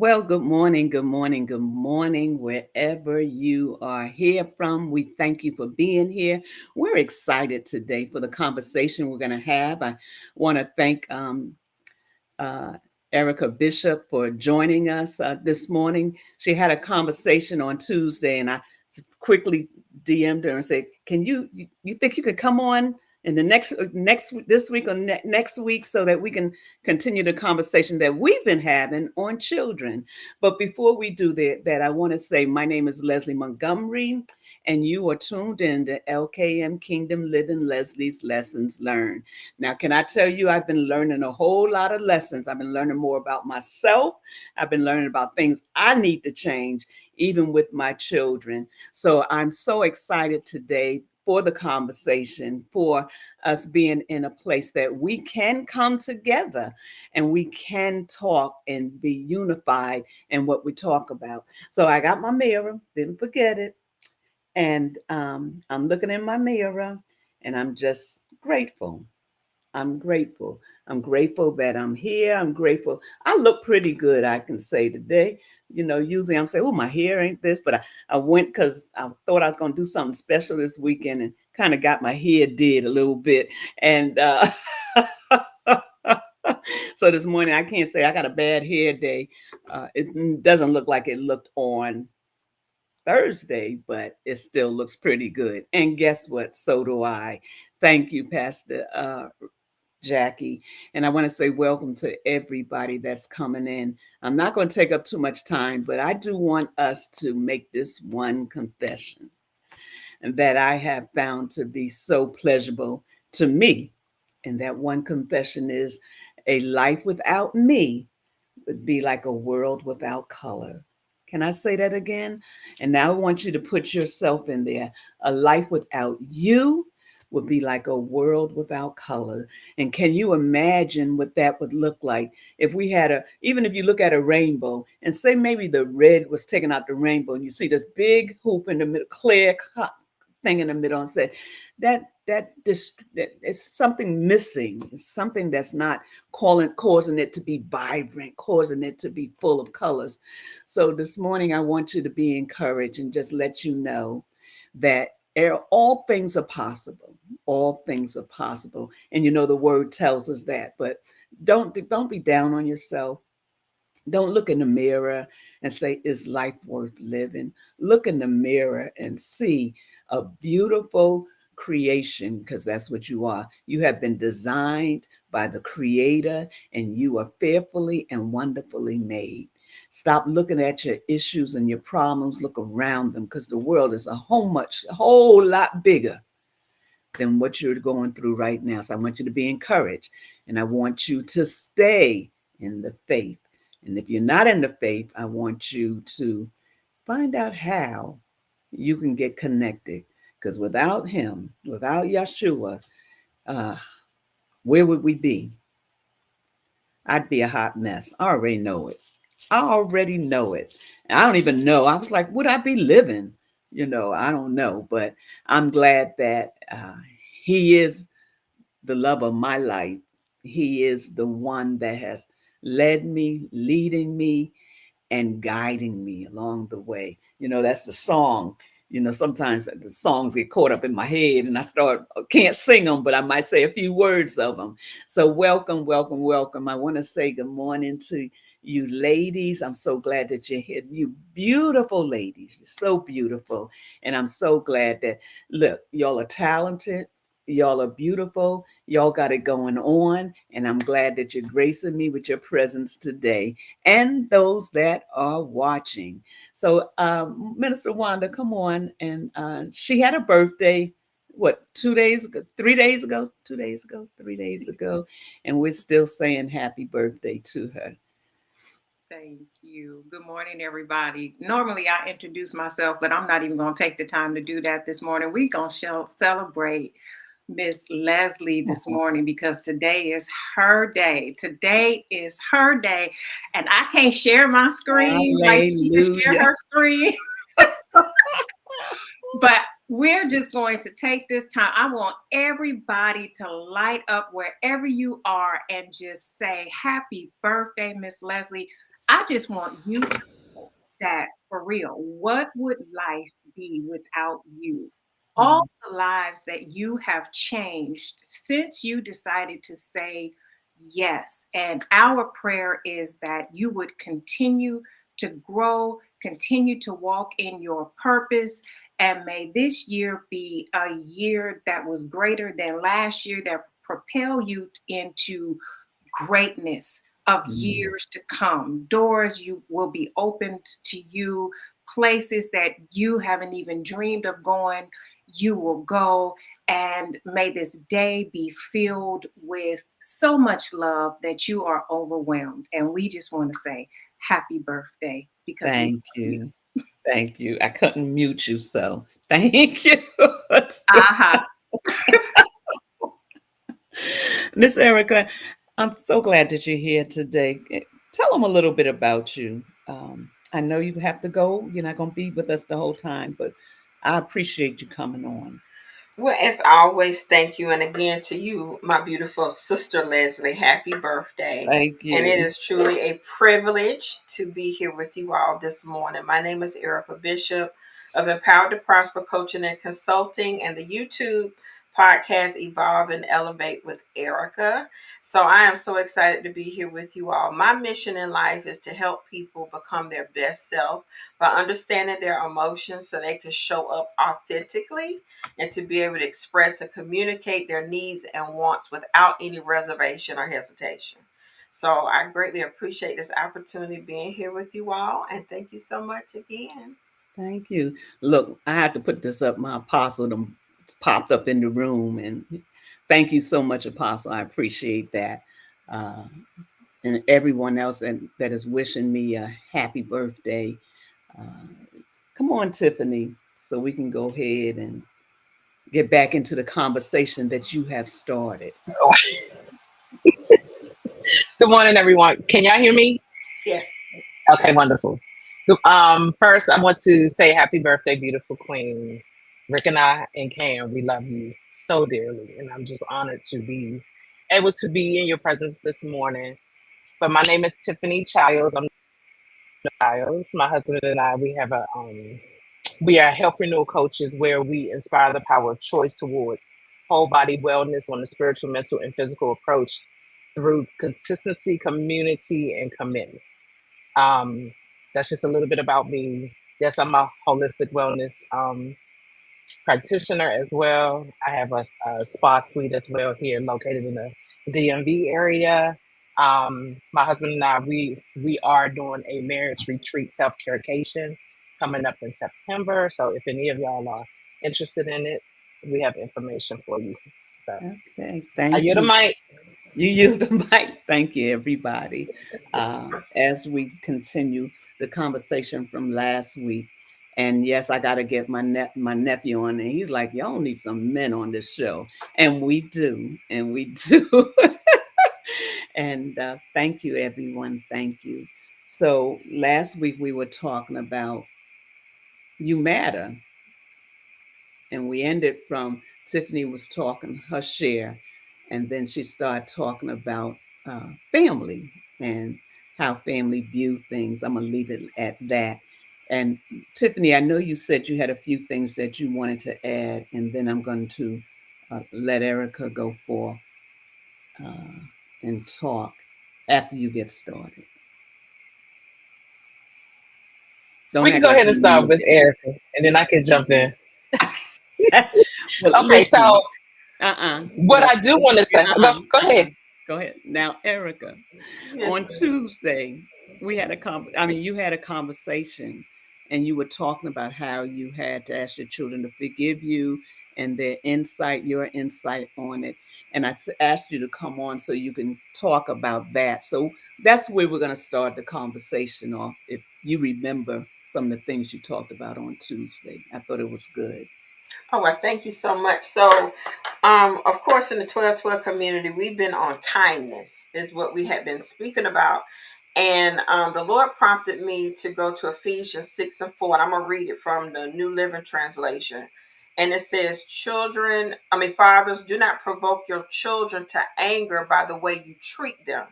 Well, good morning, good morning, good morning, wherever you are here from. We thank you for being here. We're excited today for the conversation we're going to have. I want to thank uh, Erica Bishop for joining us this morning. She had a conversation on Tuesday, and I quickly DM'd her and said, "Can you think you could come on in the next this week or next week so that we can continue the conversation that we've been having on children?" But before we do that, I want to say my name is Leslie Montgomery, and you are tuned in to LKM Kingdom Living Leslie's Lessons Learned. Now, can I tell you, I've been learning a whole lot of lessons. I've been learning more about myself. I've been learning about things I need to change, even with my children. So I'm so excited today for the conversation, for us being in a place that we can come together and we can talk and be unified in what we talk about. So I got my mirror, didn't forget it. And I'm looking in my mirror and I'm just grateful. I'm grateful. I'm grateful that I'm here. I'm grateful. I look pretty good, I can say today. Usually I'm saying, oh, my hair ain't this, but I went because I thought I was going to do something special this weekend and kind of got my hair did a little bit. And so this morning, I can't say I got a bad hair day. It doesn't look like it looked on Thursday, but it still looks pretty good. And guess what? So do I. Thank you, Pastor Jackie. And I want to say welcome to everybody that's coming in. I'm not going to take up too much time, but I do want us to make this one confession that I have found to be so pleasurable to me. And that one confession is a life without me would be like a world without color. Can I say that again? And now I want you to put yourself in there. A life without you would be like a world without color. And can you imagine what that would look like if we had even if you look at a rainbow and say maybe the red was taking out the rainbow and you see this big hoop in the middle, clear thing in the middle and say, that is something missing. It's something that's not causing it to be vibrant, causing it to be full of colors. So this morning, I want you to be encouraged and just let you know that all things are possible. All things are possible, and the word tells us that. But don't be down on yourself. Don't look in the mirror and say, is life worth living? Look in the mirror and see a beautiful creation, because that's what you are. You have been designed by the Creator and you are fearfully and wonderfully made. Stop looking at your issues and your problems. Look around them, because the world is a whole lot bigger than what you're going through right now. So I want you to be encouraged and I want you to stay in the faith. And if you're not in the faith, I want you to find out how you can get connected. Because without him, without Yeshua, uh, where would we be? I'd be a hot mess. I already know it. I already know it. I don't even know. I was like, would I be living? I don't know. But I'm glad that he is the love of my life. He is the one that has led me, leading me, and guiding me along the way. That's the song. Sometimes the songs get caught up in my head and can't sing them, but I might say a few words of them. So welcome, welcome, welcome. I want to say good morning to you ladies. I'm so glad that you're here. You beautiful ladies. You're so beautiful. And I'm so glad that, look, y'all are talented. Y'all are beautiful. Y'all got it going on. And I'm glad that you're gracing me with your presence today and those that are watching. So, Minister Wanda, come on. And she had a birthday, what, 2 days ago, 3 days ago, 2 days ago, 3 days ago. And we're still saying happy birthday to her. Thank you. Good morning, everybody. Normally, I introduce myself, but I'm not even going to take the time to do that this morning. We're going to celebrate Miss Leslie this morning because today is her day. Today is her day. And I can't share my screen like she can share Hallelujah. her screen. But we're just going to take this time. I want everybody to light up wherever you are and just say, happy birthday, Miss Leslie. I just want you to know that for real, what would life be without you? All Mm. the lives that you have changed since you decided to say yes. And our prayer is that you would continue to grow, continue to walk in your purpose. And may this year be a year that was greater than last year, that propel you into greatness of Mm. years to come. Doors you will be opened to you, places that you haven't even dreamed of going, you will go. And may this day be filled with so much love that you are overwhelmed. And we just want to say happy birthday because we Thank love you. you. Thank you. I couldn't mute you, so thank you. Aha. Miss Erica, I'm so glad that you're here today. Tell them a little bit about you. I know you have to go. You're not going to be with us the whole time, but I appreciate you coming on. Well, as always, thank you. And again, to you, my beautiful sister Leslie, happy birthday. Thank And it you. is truly a privilege to be here with you all this morning. My name is Erica Bishop of Empowered to Prosper Coaching and Consulting, and the YouTube podcast Evolve and Elevate with Erica. So I am so excited to be here with you all. My mission in life is to help people become their best self by understanding their emotions so they can show up authentically and to be able to express and communicate their needs and wants without any reservation or hesitation. So I greatly appreciate this opportunity being here with you all, and thank you so much again. Thank you. Look, I had to put this up. My apostle them popped up in the room, and thank you so much, Apostle. I appreciate that. Uh, and everyone else that is wishing me a happy birthday. Uh, Come on, Tiffany, so we can go ahead and get back into the conversation that you have started. Good morning, everyone. Can y'all hear me? Yes. Okay, wonderful. First, I want to say happy birthday, beautiful queen. Rick and I and Cam, we love you so dearly, and I'm just honored to be able to be in your presence this morning. But my name is Tiffany Childs. I'm Childs. My husband and I, we are health renewal coaches where we inspire the power of choice towards whole body wellness on the spiritual, mental, and physical approach through consistency, community, and commitment. Um, that's just a little bit about me. Yes, I'm a holistic wellness practitioner as well. I have a spa suite as well here located in the DMV area. My husband and I, we are doing a marriage retreat self-care coming up in September. So if any of y'all are interested in it, we have information for you. So Okay, I thank yield the you. mic. You used the mic. Thank you, everybody. As we continue the conversation from last week, and yes, I got to get my nephew on, and he's like, "Y'all need some men on this show," and we do, and we do. And thank you, everyone. Thank you. So last week we were talking about you matter, and we ended from Tiffany was talking her share, and then she started talking about family and how family view things. I'm gonna leave it at that. And Tiffany, I know you said you had a few things that you wanted to add, and then I'm going to let Erica go for uh, and talk after you get started. Don't We can act go like ahead and you didn't start know with Erica, and then I can jump in. that. Well, Okay, so listen. Uh-uh. what Now, I do want to say, uh-uh, go uh-uh. ahead. Go ahead. Now, Erica, Yes, on ma'am. Tuesday, we had you had a conversation and you were talking about how you had to ask your children to forgive you and your insight on it. And asked you to come on so you can talk about that. So that's where we're going to start the conversation off. If you remember some of the things you talked about on Tuesday, I thought it was good. Oh, well, thank you so much. So, of course, in the 1212 community, we've been on kindness, is what we have been speaking about. And the Lord prompted me to go to Ephesians 6 and 4. And I'm going to read it from the New Living Translation. And it says, fathers, do not provoke your children to anger by the way you treat them,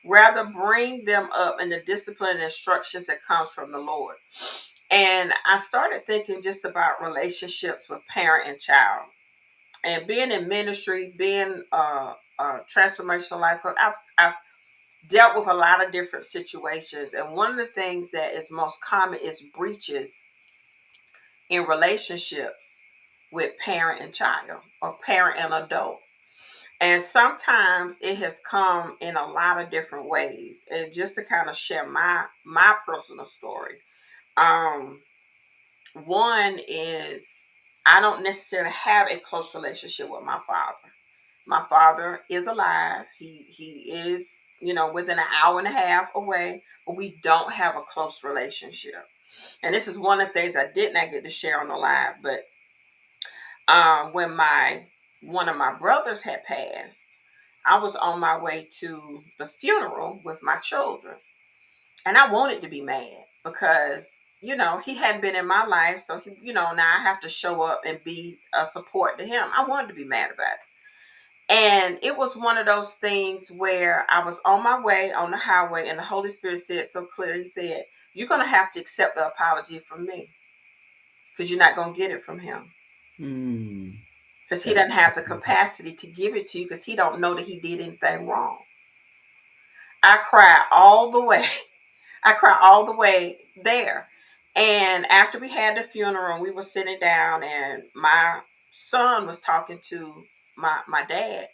Rather, bring them up in the discipline and instructions that comes from the Lord. And I started thinking just about relationships with parent and child, and being in ministry, being a transformational life coach. I've dealt with a lot of different situations, and one of the things that is most common is breaches in relationships with parent and child, or parent and adult. And sometimes it has come in a lot of different ways. And just to kind of share my personal story, um, one is I don't necessarily have a close relationship with my father. My father is alive. He is, within an hour and a half away, but we don't have a close relationship. And this is one of the things I did not get to share on the live, but when my one of my brothers had passed, I was on my way to the funeral with my children, and I wanted to be mad because he hadn't been in my life, so now I have to show up and be a support to him. I wanted to be mad about it, and it was one of those things where I was on my way on the highway, and the Holy Spirit said so clearly, He said, "You're gonna have to accept the apology from me, because you're not gonna get it from him." Mm, Because he that's doesn't have the capacity to give it to you, because he don't know that he did anything wrong. I cried all the way. I cried all the way there. And after we had the funeral, we were sitting down, and my son was talking to my dad,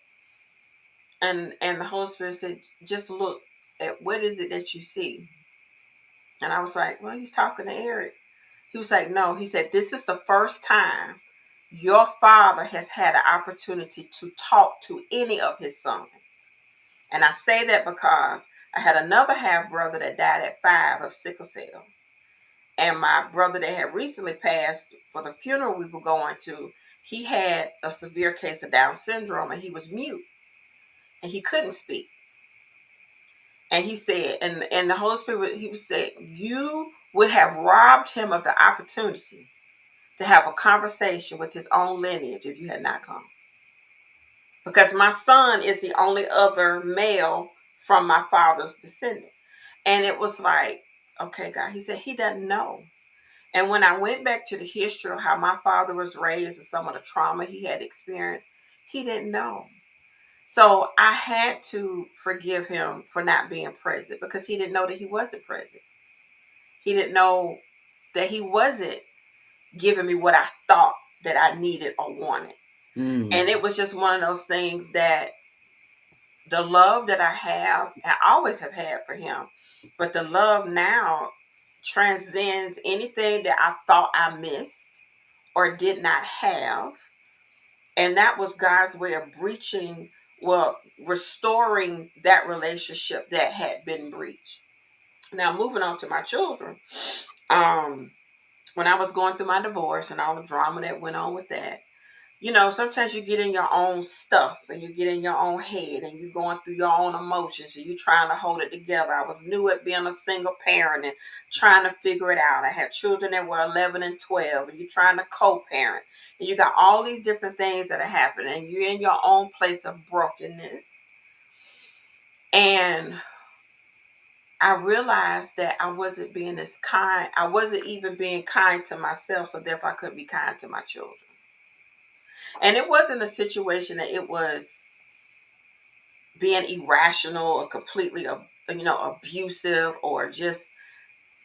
and the Holy Spirit said, "Just look at what is it that you see." And I was like, "Well, he's talking to Eric." He was like, "No." He said, "This is the first time your father has had an opportunity to talk to any of his sons." And I say that because I had another half brother that died at 5 of sickle cell. And my brother that had recently passed, for the funeral we were going to, he had a severe case of Down syndrome, and he was mute and he couldn't speak. And he said, and the Holy Spirit, he was saying, "You would have robbed him of the opportunity to have a conversation with his own lineage if you had not come." Because my son is the only other male from my father's descendant. And it was like, okay, God, he said he doesn't know. And when I went back to the history of how my father was raised and some of the trauma he had experienced, he didn't know. So I had to forgive him for not being present, because he didn't know that he wasn't present. He didn't know that he wasn't giving me what I thought that I needed or wanted. mm, And it was just one of those things that the love that I always have had for him, but the love now transcends anything that I thought I missed or did not have. And that was God's way of breaching, well, restoring that relationship that had been breached. Now, moving on to my children, um, when I was going through my divorce and all the drama that went on with that, sometimes you get in your own stuff and you get in your own head and you're going through your own emotions and you're trying to hold it together. I was new at being a single parent and trying to figure it out. I had children that were 11 and 12, and you're trying to co-parent. And you got all these different things that are happening, and you're in your own place of brokenness. And I realized that I wasn't being as kind. I wasn't even being kind to myself, so therefore I couldn't be kind to my children. And it wasn't a situation that it was being irrational or completely abusive, or just,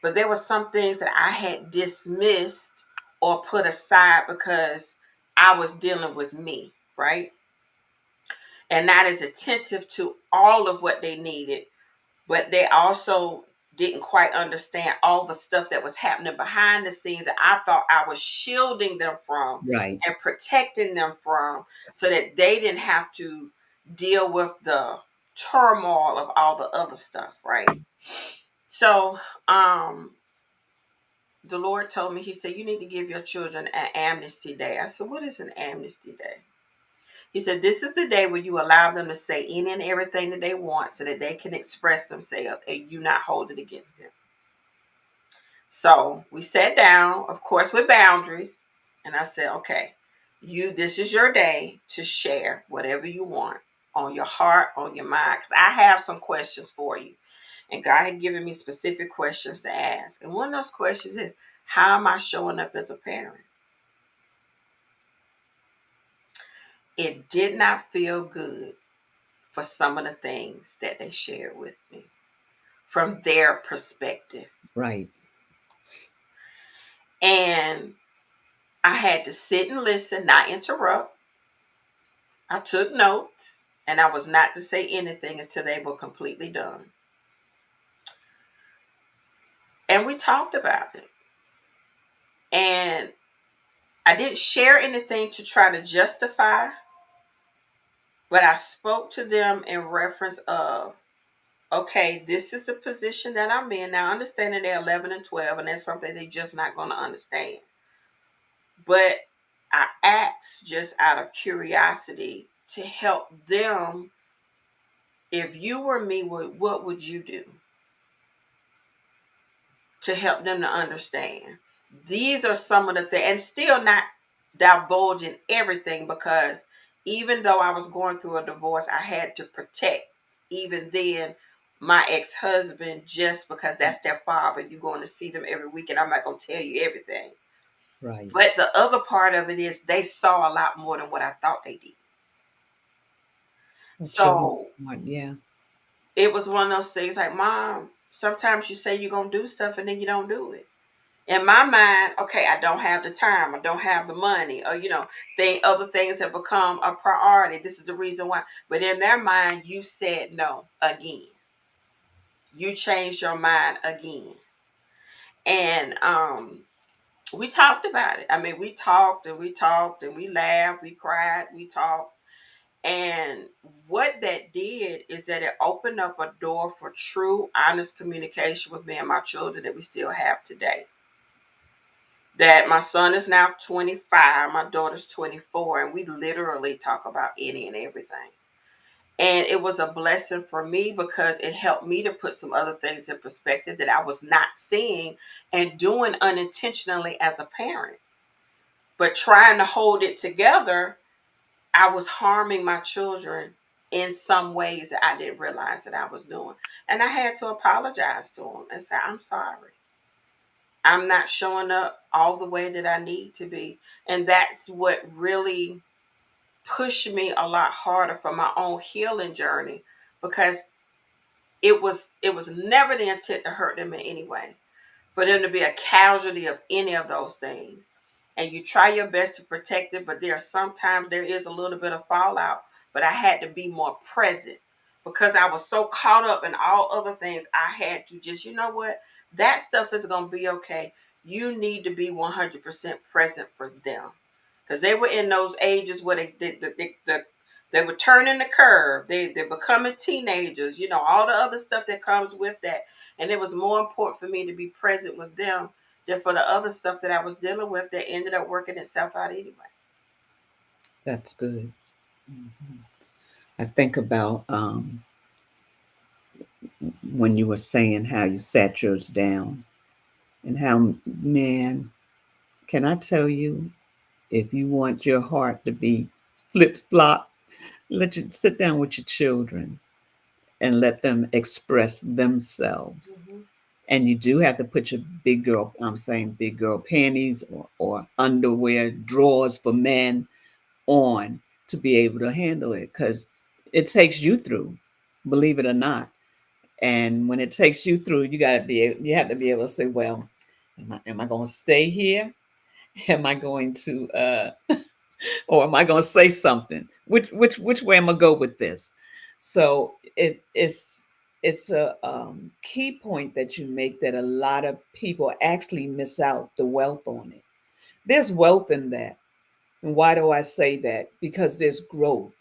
but there were some things that I had dismissed or put aside because I was dealing with me, right? And not as attentive to all of what they needed, but they also didn't quite understand all the stuff that was happening behind the scenes that I thought I was shielding them from right. and protecting them from, so that they didn't have to deal with the turmoil of all the other stuff, right? So the Lord told me, He said, "You need to give your children an amnesty day." I said, "What is an amnesty day?" He said, "This is the day where you allow them to say any and everything that they want, so that they can express themselves and you not hold it against them." So we sat down, of course, with boundaries. And I said, "Okay, this is your day to share whatever you want. on your heart, on your mind. 'Cause I have some questions for you. And God had given me specific questions to ask. And one of those questions is, how am I showing up as a parent? It did not feel good for some of the things that they shared with me from their perspective. Right. And I had to sit and listen, not interrupt. I took notes, and I was not to say anything until they were completely done. And we talked about it. And I didn't share anything to try to justify, but I spoke to them in reference of, okay, this is the position that I'm in. Now, understanding they're 11 and 12, and that's something they're just not going to understand. But I asked just out of curiosity to help them. If you were me, what would you do to help them to understand? These are some of the things, and still not divulging everything, because even though I was going through a divorce, I had to protect, even then, my ex-husband, just because that's their father. You're going to see them every week, and I'm not going to tell you everything. Right. But the other part of it is they saw a lot more than what I thought they did. Well, children So are smart. Yeah. it was one of those things like, Mom, sometimes you say you're going to do stuff and then you don't do it. In my mind, okay, I don't have the time, I don't have the money, or other things have become a priority. This is the reason why. But in their mind, you said no again. You changed your mind again. And we talked about it. I mean, we talked and we talked and we laughed, we cried, we talked. And what that did is that it opened up a door for true, honest communication with me and my children that we still have today. That my son is now 25, my daughter's 24, and we literally talk about any and everything. And it was a blessing for me because it helped me to put some other things in perspective that I was not seeing and doing unintentionally as a parent. But trying to hold it together, I was harming my children in some ways that I didn't realize that I was doing. And I had to apologize to them and say, I'm sorry. I'm not showing up all the way that I need to be. And that's what really pushed me a lot harder for my own healing journey, because it was never the intent to hurt them in any way, for them to be a casualty of any of those things. And you try your best to protect it, but sometimes there is a little bit of fallout. But I had to be more present because I was so caught up in all other things. I had to just, you know what? That stuff is going to be okay. You need to be 100% present for them, because they were in those ages where they were turning the curve. They're becoming teenagers, all the other stuff that comes with that. And it was more important for me to be present with them than for the other stuff that I was dealing with that ended up working itself out anyway. That's good. Mhm. I think about when you were saying how you sat yours down and how, man, can I tell you, if you want your heart to be flip flop, let you sit down with your children and let them express themselves. Mm-hmm. And you do have to put your big girl, I'm saying big girl panties or underwear drawers for men on to be able to handle it, because it takes you through, believe it or not. And when it takes you through, you have to be able to say, well, am I going to stay here? Am I going to or am I going to say something? Which way am I go with this? So it's a key point that you make, that a lot of people actually miss out the wealth on it. There's wealth in that. And why do I say that? Because there's growth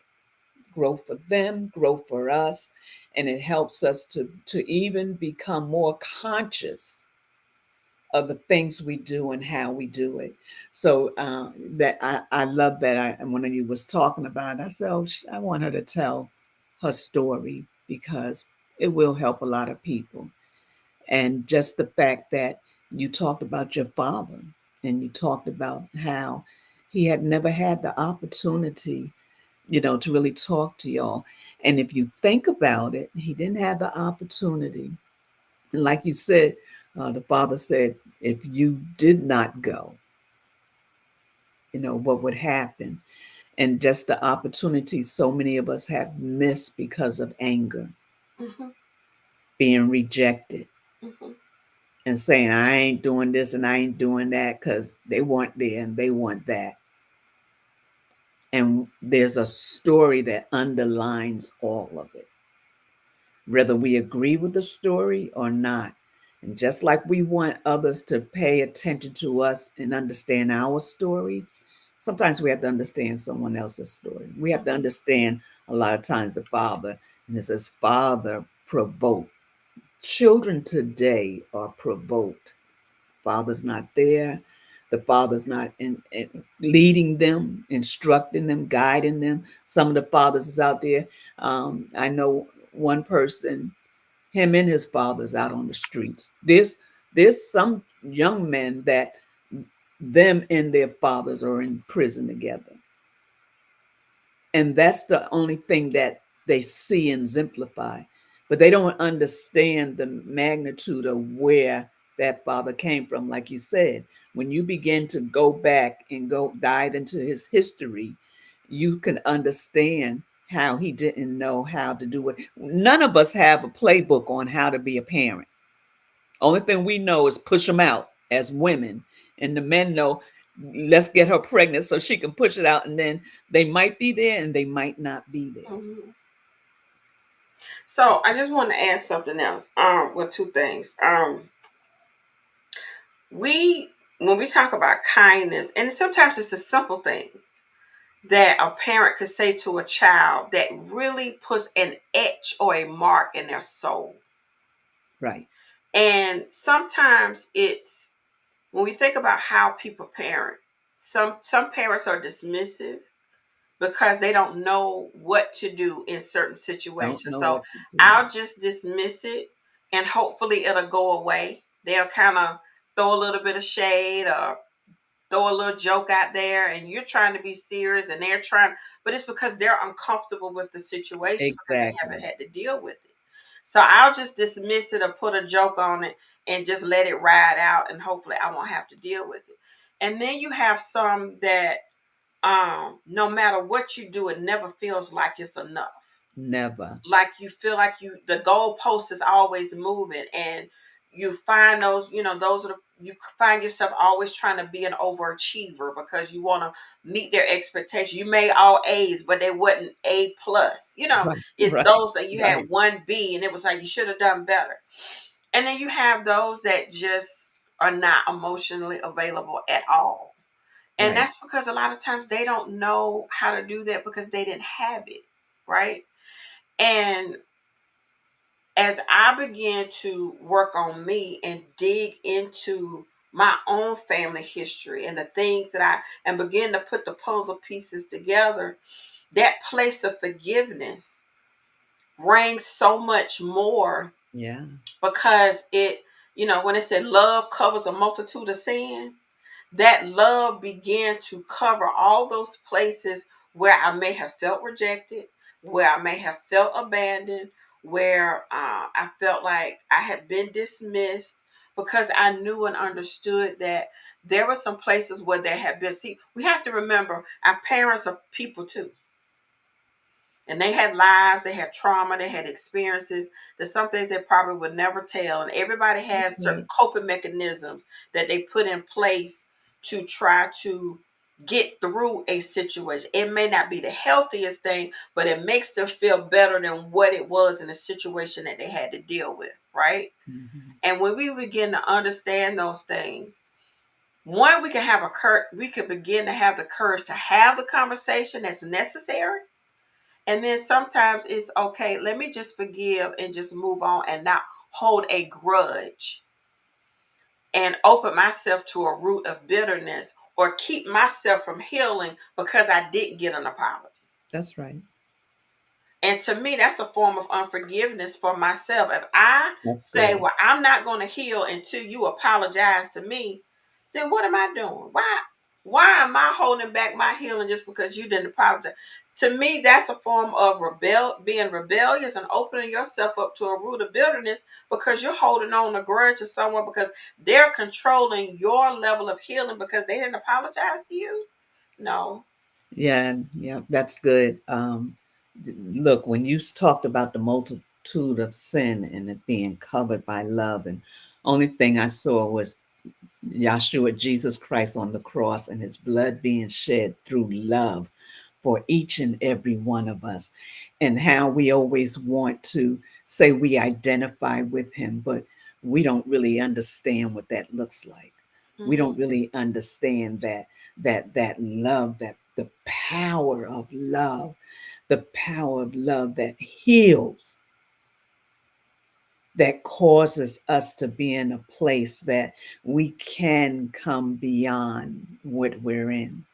for them, growth for us, and it helps us to even become more conscious of the things we do and how we do it. So that I love that. And when you was talking about it, I said, oh, I want her to tell her story, because it will help a lot of people. And just the fact that you talked about your father, and you talked about how he had never had the opportunity to really talk to y'all. And if you think about it, he didn't have the opportunity. And like you said, the father said, if you did not go, what would happen? And just the opportunity so many of us have missed because of anger, Mm-hmm. being rejected, Mm-hmm. and saying, I ain't doing this and I ain't doing that because they want there and they want that. And there's a story that underlines all of it, whether we agree with the story or not. And just like we want others to pay attention to us and understand our story, sometimes we have to understand someone else's story. We have to understand a lot of times the father, and it says, Father provoked. Children today are provoked. Father's not there. The father's not in leading them, instructing them, guiding them. Some of the fathers is out there. I know one person, him and his father's out on the streets. There's some young men that them and their fathers are in prison together. And that's the only thing that they see and exemplify. But they don't understand the magnitude of where that father came from. Like you said, when you begin to go back and go dive into his history, you can understand how he didn't know how to do it. None of us have a playbook on how to be a parent. Only thing we know is push them out as women, and the men know, let's get her pregnant so she can push it out, and then they might be there and they might not be there. Mm-hmm. So I just want to add something else. Well, two things. We when we talk about kindness, and sometimes it's the simple things that a parent could say to a child that really puts an etch or a mark in their soul. Right. And sometimes it's when we think about how people parent, some parents are dismissive because they don't know what to do in certain Don't situations. know So what to do. I'll just dismiss it and hopefully it'll go away. They'll kind of throw a little bit of shade or throw a little joke out there, and you're trying to be serious and they're trying, but it's because they're uncomfortable with the situation because they haven't Exactly. had to deal with it. So I'll just dismiss it or put a joke on it and just let it ride out, and hopefully I won't have to deal with it. And then you have some that no matter what you do, it never feels like it's enough. Never. Like you feel like the goalpost is always moving, and you find those, those are you find yourself always trying to be an overachiever because you want to meet their expectations. You made all A's, but they wasn't A plus. Right. It's Right. those that you had Right. one B, and it was like you should have done better. And then you have those that just are not emotionally available at all. And Right. that's because a lot of times they don't know how to do that because they didn't have it, right? And as I began to work on me and dig into my own family history and the things that and begin to put the puzzle pieces together, that place of forgiveness rings so much more Yeah. because when it said love covers a multitude of sin, that love began to cover all those places where I may have felt rejected, where I may have felt abandoned, where I felt like I had been dismissed because I knew and understood that there were some places where there had been. See, we have to remember our parents are people too. And they had lives, they had trauma, they had experiences. There's some things they probably would never tell. And everybody has certain Mhm. coping mechanisms that they put in place to try to get through a situation. It may not be the healthiest thing, but it makes them feel better than what it was in a situation that they had to deal with, right? Mhm. And when we begin to understand those things, one, we can begin to have the courage to have the conversation that's necessary, and then sometimes it's okay, let me just forgive and just move on and not hold a grudge and open myself to a root of bitterness or keep myself from healing because I didn't get an apology. That's right. And to me, that's a form of unforgiveness for myself. If I That's say, good. well, I'm not going to heal until you apologize to me, then what am I doing? Why am I holding back my healing just because you didn't apologize? To me, that's a form of being rebellious and opening yourself up to a root of bitterness because you're holding on a grudge to someone because they're controlling your level of healing because they didn't apologize to you. No. Yeah, yeah, that's good. Look, when you talked about the multitude of sin and it being covered by love, and only thing I saw was Yahshua Jesus Christ on the cross and his blood being shed through love for each and every one of us, and how we always want to say we identify with him, but we don't really understand what that looks like. We Mm-hmm. don't really understand that love, that the power of love that heals, that causes us to be in a place that we can come beyond what we're in.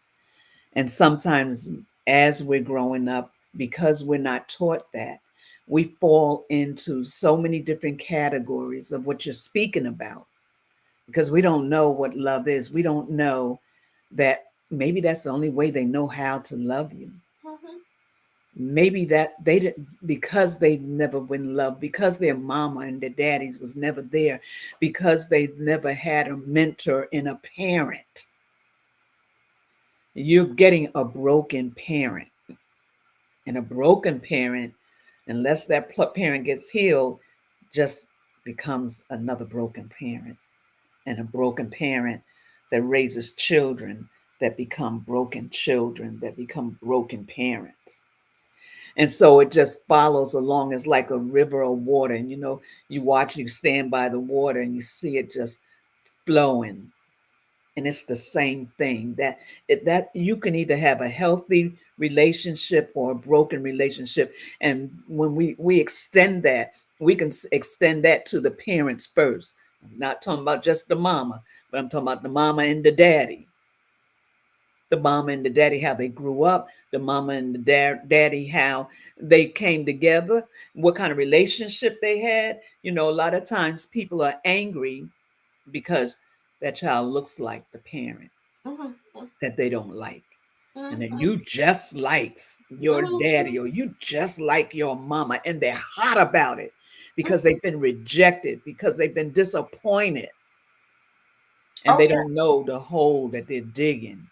And sometimes, as we're growing up, because we're not taught that, we fall into so many different categories of what you're speaking about because we don't know what love is. We don't know that maybe that's the only way they know how to love you. Mm-hmm. Maybe that they didn't, because they never been loved, because their mama and their daddies was never there, because they never had a mentor in a parent. You're getting a broken parent, and a broken parent, unless that parent gets healed, just becomes another broken parent, and a broken parent that raises children that become broken children that become broken parents. And so it just follows along as like a river of water. And you watch, you stand by the water and you see it just flowing. And it's the same thing that you can either have a healthy relationship or a broken relationship. And when we extend that, we can extend that to the parents first. I'm not talking about just the mama, but I'm talking about the mama and the daddy. The mama and the daddy, how they grew up, the mama and the daddy, how they came together, what kind of relationship they had. A lot of times people are angry because that child looks like the parent Mm-hmm. that they don't like. And then Mm-hmm. you just like your Mm-hmm. daddy or you just like your mama, and they're hot about it because Mm-hmm. they've been rejected, because they've been disappointed, and Oh they yeah. don't know the hole that they're digging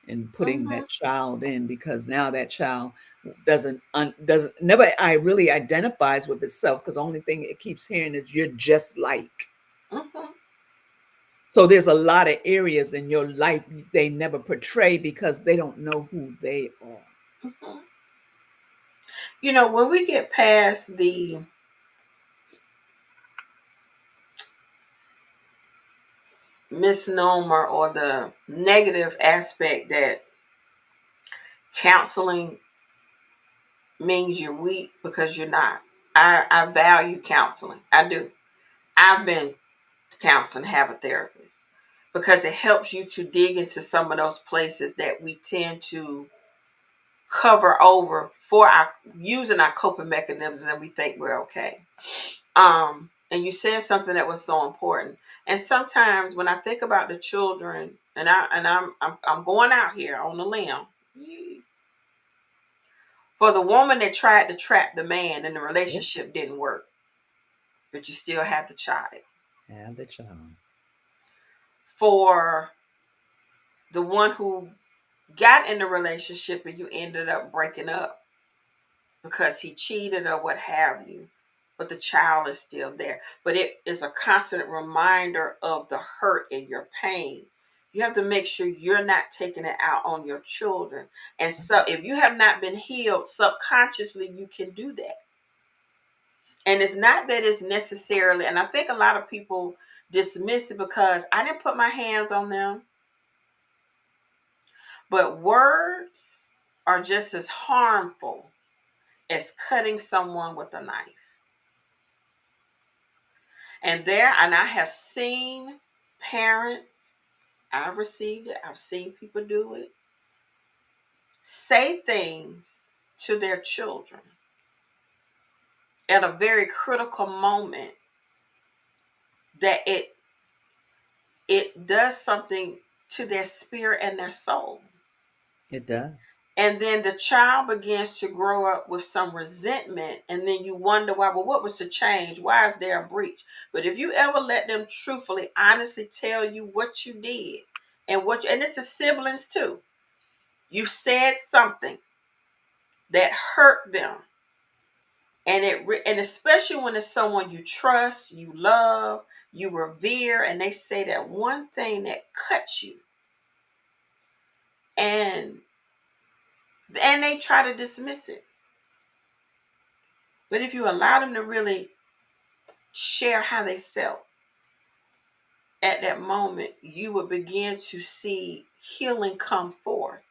and putting Mm-hmm. that child in, because now that child doesn't never I really identifies with itself, because the only thing it keeps hearing is you're just like. Mm-hmm. So there's a lot of areas in your life they never portray because they don't know who they are. Mm-hmm. When we get past the misnomer or the negative aspect that counseling means you're weak because you're not. I value counseling. I do. I've been to counseling, have a therapist, because it helps you to dig into some of those places that we tend to cover over for our using our coping mechanisms and we think we're okay. And you said something that was so important. And sometimes when I think about the children, and I'm going out here on the limb, for the woman that tried to trap the man and the Yep. relationship didn't work, but you still have the child. Have the child. For the one who got in the relationship and you ended up breaking up because he cheated or what have you, but the child is still there. But it is a constant reminder of the hurt and your pain. You have to make sure you're not taking it out on your children. And so if you have not been healed, subconsciously you can do that. And it's not that it's necessarily, and I think a lot of people dismiss it because I didn't put my hands on them. But words are just as harmful as cutting someone with a knife. And I have seen parents, I've received it, I've seen people do it, say things to their children at a very critical moment that it does something to their spirit and their soul. It does. And then the child begins to grow up with some resentment, and then you wonder why. Well, what was the change? Why is there a breach? But if you ever let them truthfully, honestly tell you what you did and and this is siblings too. You said something that hurt them, and especially when it's someone you trust, you love, you revere, and they say that one thing that cuts you, and they try to dismiss it. But if you allow them to really share how they felt at that moment, you will begin to see healing come forth.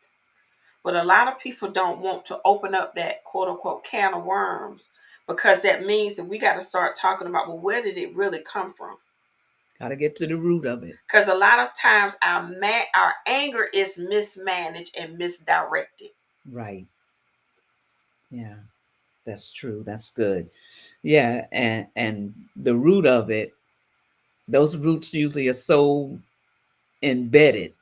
But a lot of people don't want to open up that quote unquote can of worms, because that means that we got to start talking about, well, where did it really come from? Got to get to the root of it. Because a lot of times our anger is mismanaged and misdirected. Right. Yeah, that's true. That's good. Yeah, and the root of it, those roots usually are so embedded.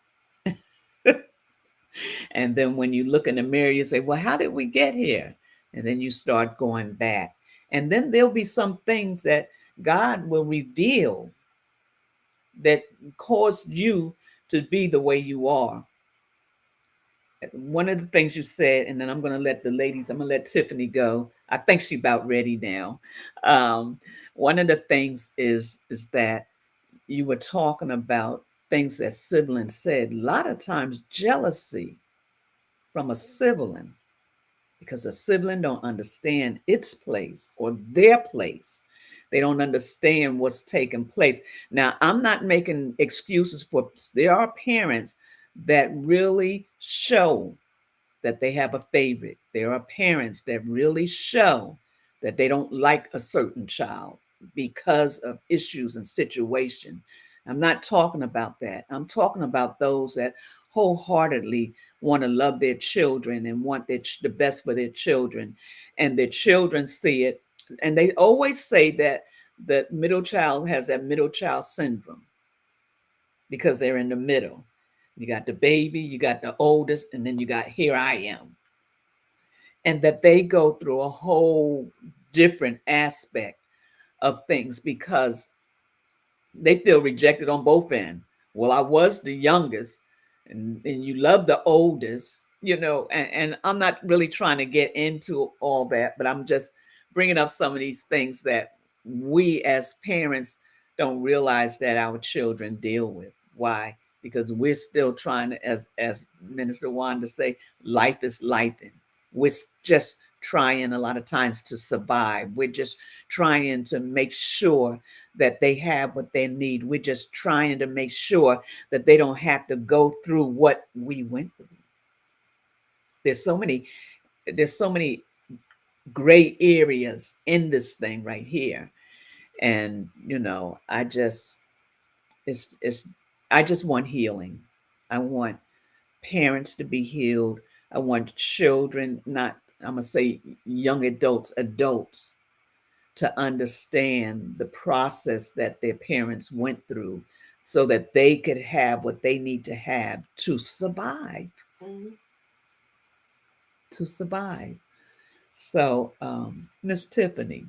And then when you look in the mirror, you say, well, how did we get here? And then you start going back. And then there'll be some things that God will reveal that caused you to be the way you are. One of the things you said, and then I'm going to let the ladies, I'm going to let Tiffany go. I think she's about ready now. Um, One of the things is that you were talking about things that siblings said. A lot of times, jealousy from a sibling, because a sibling don't understand its place or their place. They don't understand what's taking place. Now, I'm not making excuses for, there are parents that really show that they have a favorite. There are parents that really show that they don't like a certain child because of issues and situation. I'm not talking about that. I'm talking about those that wholeheartedly want to love their children and want the best for their children, and their children see it. And they always say that the middle child has that middle child syndrome because they're in the middle. You got the baby, you got the oldest, and then you got here I am, and that they go through a whole different aspect of things because they feel rejected on both ends. Well, I was the youngest, and you love the oldest, and I'm not really trying to get into all that, but I'm just bringing up some of these things that we as parents don't realize that our children deal with. Why? Because we're still trying to, as Minister Wanda say, life is life. We're just trying a lot of times to survive. We're just trying to make sure that they have what they need. We're just trying to make sure that they don't have to go through what we went through. There's so many, there's so many gray areas in this thing right here. And it's I just want healing. I want parents to be healed. I want children, not, I'm gonna say young adults to understand the process that their parents went through so that they could have what they need to have to survive, Mm-hmm. to survive. So, Miss Tiffany.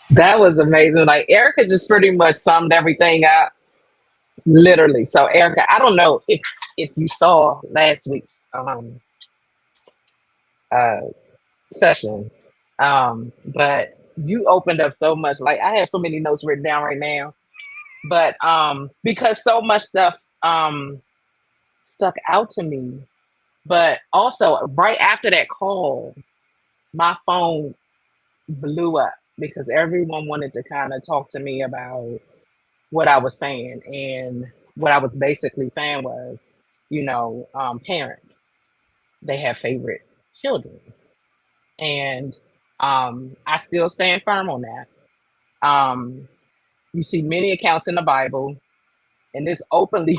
That was amazing. Like Erica just pretty much summed everything up, literally. So Erica, I don't know if you saw last week's uh, session, but you opened up so much. Like I have so many notes written down right now, but because so much stuff stuck out to me. But also, right after that call, my phone blew up because everyone wanted to kind of talk to me about what I was saying. And what I was basically saying was, parents, they have favorite children. And I still stand firm on that. You see many accounts in the Bible, and this openly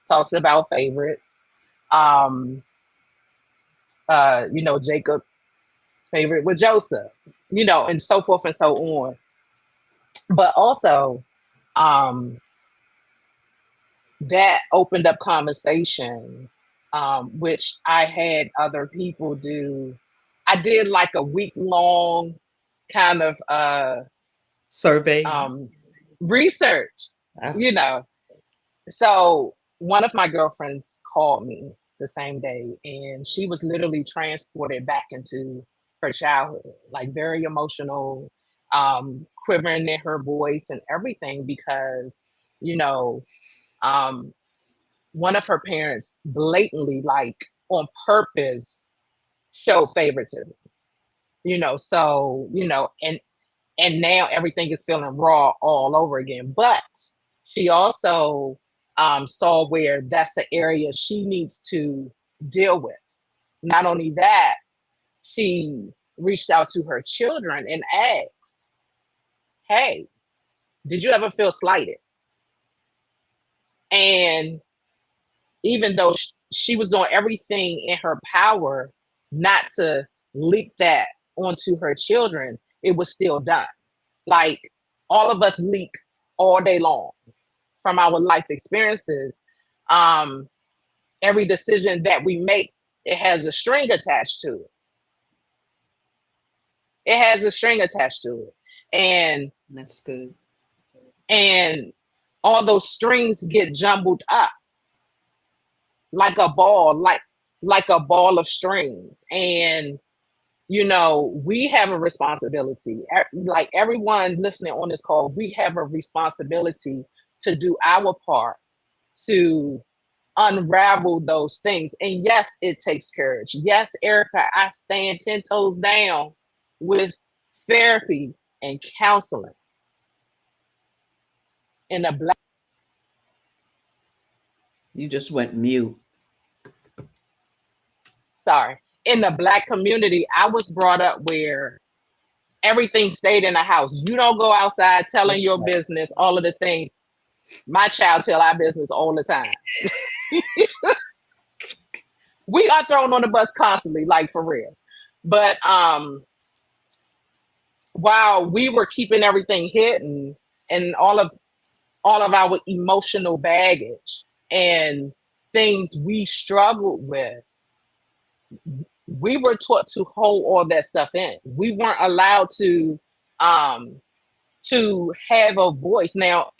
talks about favorites. Um, Jacob favorite with Joseph, and so forth and so on. But also, um, that opened up conversation which I had other people do. I did like a week long kind of Survey. um, research, Uh, you know. So one of my girlfriends called me the same day, and she was literally transported back into her childhood, like very emotional, quivering in her voice and everything because, you know, um, one of her parents blatantly, like on purpose, showed favoritism. So and now everything is feeling raw all over again. But she also saw where that's an area she needs to deal with. Not only that, she reached out to her children and asked, "Hey, did you ever feel slighted?" And even though she was doing everything in her power not to leak that onto her children, it was still done. Like all of us leak all day long from our life experiences. Um, every decision that we make, it has a string attached to it. It has a string attached to it. And that's good. and all those strings get jumbled up like a ball, like a ball of strings. And we have a responsibility. Like everyone listening on this call, we have a responsibility to do our part to unravel those things. And yes, it takes courage. Yes, Erica, I stand 10 toes down with therapy and counseling in the black, You just went mute. sorry, in the black community. I was brought up where everything stayed in the house. You don't go outside telling your business, all of the things. My child tell our business all the time. We are thrown on the bus constantly, like for real. But while we were keeping everything hidden and all of our emotional baggage and things we struggled with, we were taught to hold all that stuff in. We weren't allowed um to have a voice. Now,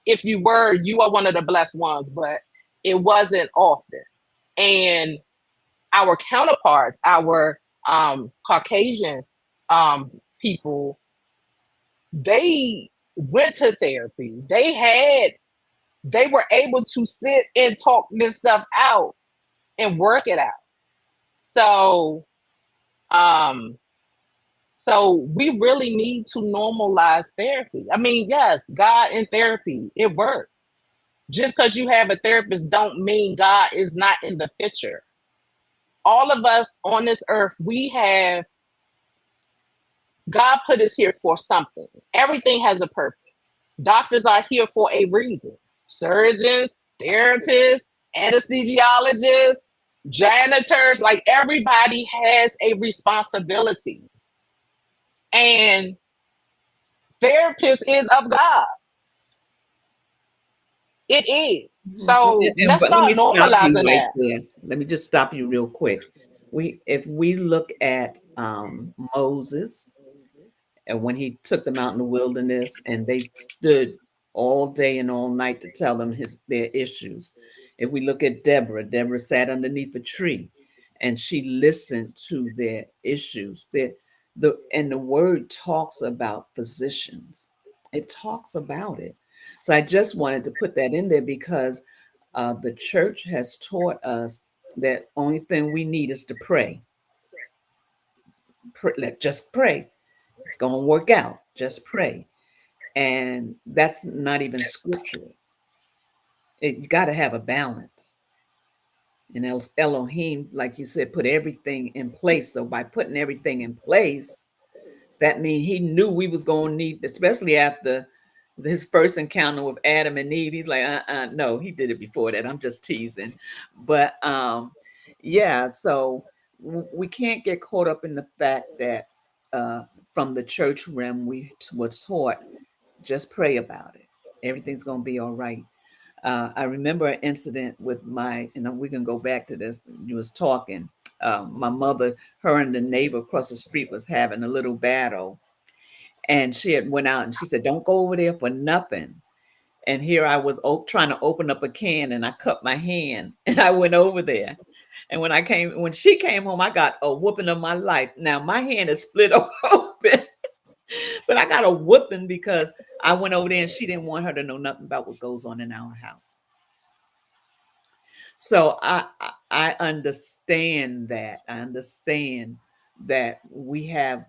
if you were, you are one of the blessed ones, but it wasn't often. And our counterparts, our Caucasian people, they went to therapy. They were able to sit and talk this stuff out and work it out. So um so we really need to normalize therapy. I mean, yes, God in therapy, it works. Just because you have a therapist don't mean God is not in the picture. All of us on this earth, we have God put us here for something. Everything has a purpose. Doctors are here for a reason. Surgeons, therapists, anesthesiologists, janitors, like everybody has a responsibility. And therapist is of God. It is. So let's But let start me stop you normalizing right that. there. Let me just stop you real quick. If we look at Moses, and when he took them out in the wilderness and they stood all day and all night to tell them their issues. If we look at Deborah sat underneath a tree and she listened to their issues. And the word talks about physicians. It talks about it. So I just wanted to put that in there because the church has taught us that only thing we need is to pray. Just pray. It's going to work out. Just pray. And that's not even scriptural. You got to have a balance. And Elohim, like you said, put everything in place. So by putting everything in place, that means he knew we was going to need, especially after his first encounter with Adam and Eve. He's like, no, he did it before that. I'm just teasing. But yeah, so we can't get caught up in the fact that from the church realm, we were taught just pray about it. Everything's going to be all right. I remember an incident with and we can go back to this. You was talking. My mother, her and the neighbor across the street was having a little battle, and she had went out and she said, "Don't go over there for nothing." And here I was trying to open up a can, and I cut my hand, and I went over there. And when she came home, I got a whooping of my life. Now my hand is split open, but I got a whooping because I went over there and she didn't want her to know nothing about what goes on in our house. So I understand that. I understand that we have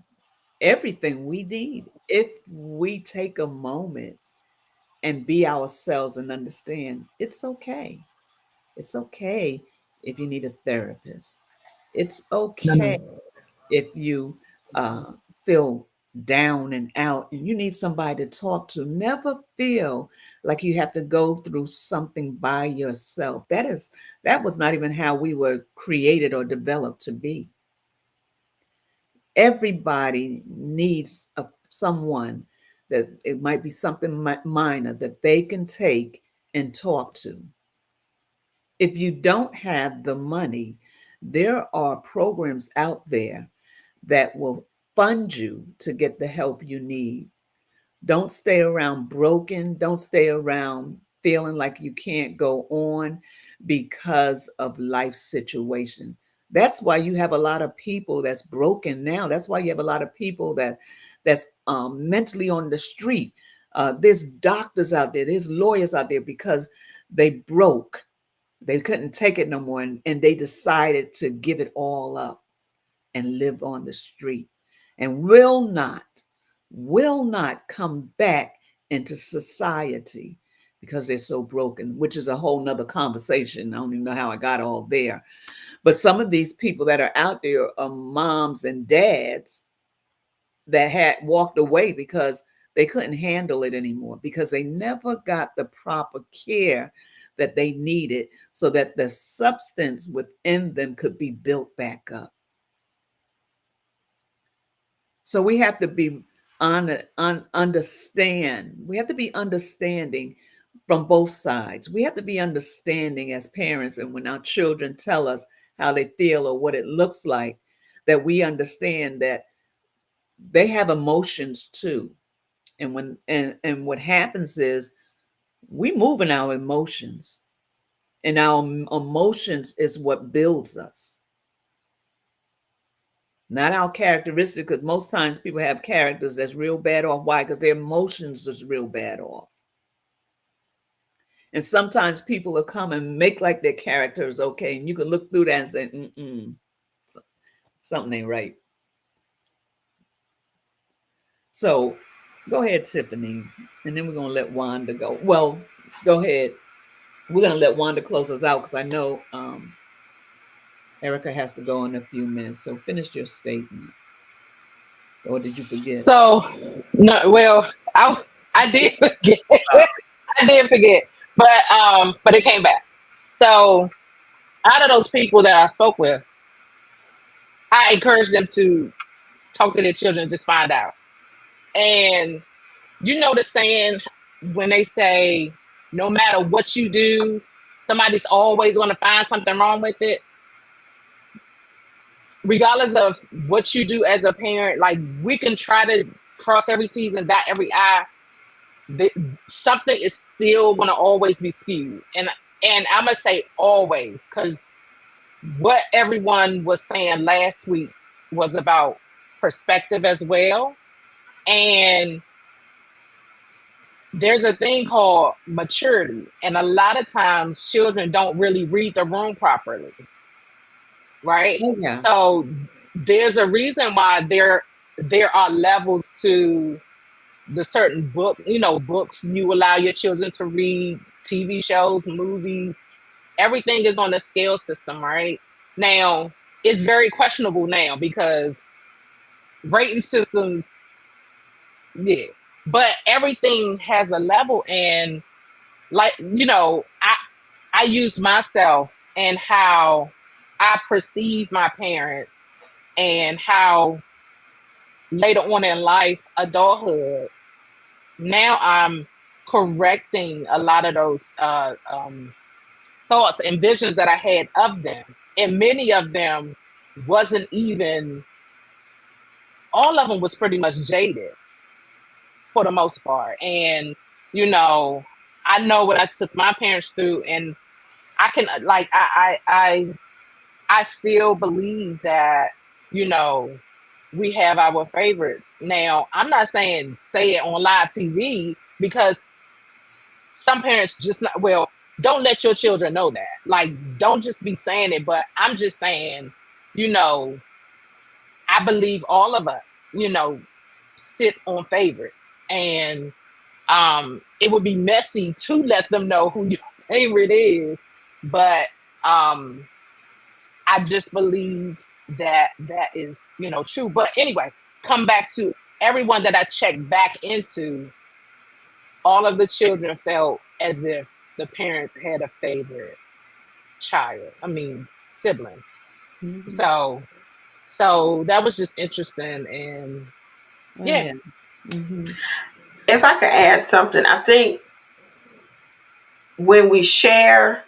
everything we need if we take a moment and be ourselves and understand it's okay. It's okay if you need a therapist. It's No, okay no. if you uh, feel down and out and you need somebody to talk to. Never feel like you have to go through something by yourself. That was not even how we were created or developed to be. Everybody needs someone, that it might be something minor that they can take and talk to. If you don't have the money, there are programs out there that will fund you to get the help you need. Don't stay around broken. Don't stay around feeling like you can't go on because of life situations. That's why you have a lot of people that's broken now. That's why you have a lot of people that's mentally on the street. There's doctors out there. There's lawyers out there because they broke. They couldn't take it no more, and they decided to give it all up and live on the street and will not come back into society because they're so broken, which is a whole nother conversation. I don't even know how I got all there. But some of these people that are out there are moms and dads that had walked away because they couldn't handle it anymore, because they never got the proper care that they needed so that the substance within them could be built back up. So we have to be understand. We have to be understanding from both sides. We have to be understanding as parents, and when our children tell us how they feel or what it looks like, that we understand that they have emotions too. And what happens is we move in our emotions, and our emotions is what builds us, not our characteristic. Because most times people have characters that's real bad off. Why? Because their emotions is real bad off. And sometimes people will come and make like their character is okay, and you can look through that and say, something ain't right. So go ahead, Tiffany, and then we're gonna let Wanda go. Well, go ahead. We're gonna let Wanda close us out because I know Erica has to go in a few minutes. So finish your statement, or did you forget? So no, well, I did forget. I did forget, but it came back. So out of those people that I spoke with, I encouraged them to talk to their children, just find out. And you know the saying when they say, no matter what you do, somebody's always going to find something wrong with it. Regardless of what you do as a parent, like we can try to cross every T's and dot every I. The, something is still going to always be skewed, and I'm gonna say always, because what everyone was saying last week was about perspective as well. And there's a thing called maturity, and a lot of times children don't really read the room properly, right? Oh yeah. So there's a reason why there are levels to the certain books you allow your children to read, TV shows, movies. Everything is on a scale system, right? Now it's very questionable now because rating systems, yeah, but everything has a level. And like, I use myself and how I perceive my parents, and how later on in life, adulthood, now I'm correcting a lot of those thoughts and visions that I had of them. And many of them wasn't even, all of them was pretty much jaded for the most part. And, you know, I know what I took my parents through, and I can, like, I still believe that, you know, we have our favorites. Now, I'm not saying say it on live TV, because some parents just not, well, don't let your children know that. Like, don't just be saying it, but I'm just saying, you know, I believe all of us, you know, sit on favorites. And it would be messy to let them know who your favorite is. But I just believe that that is, you know, true. But anyway, come back to everyone that I checked back into, all of the children felt as if the parents had a favorite child. I mean, sibling. Mhm. So that was just interesting. And Oh yeah. yeah. Hmm. If I could add something, I think when we share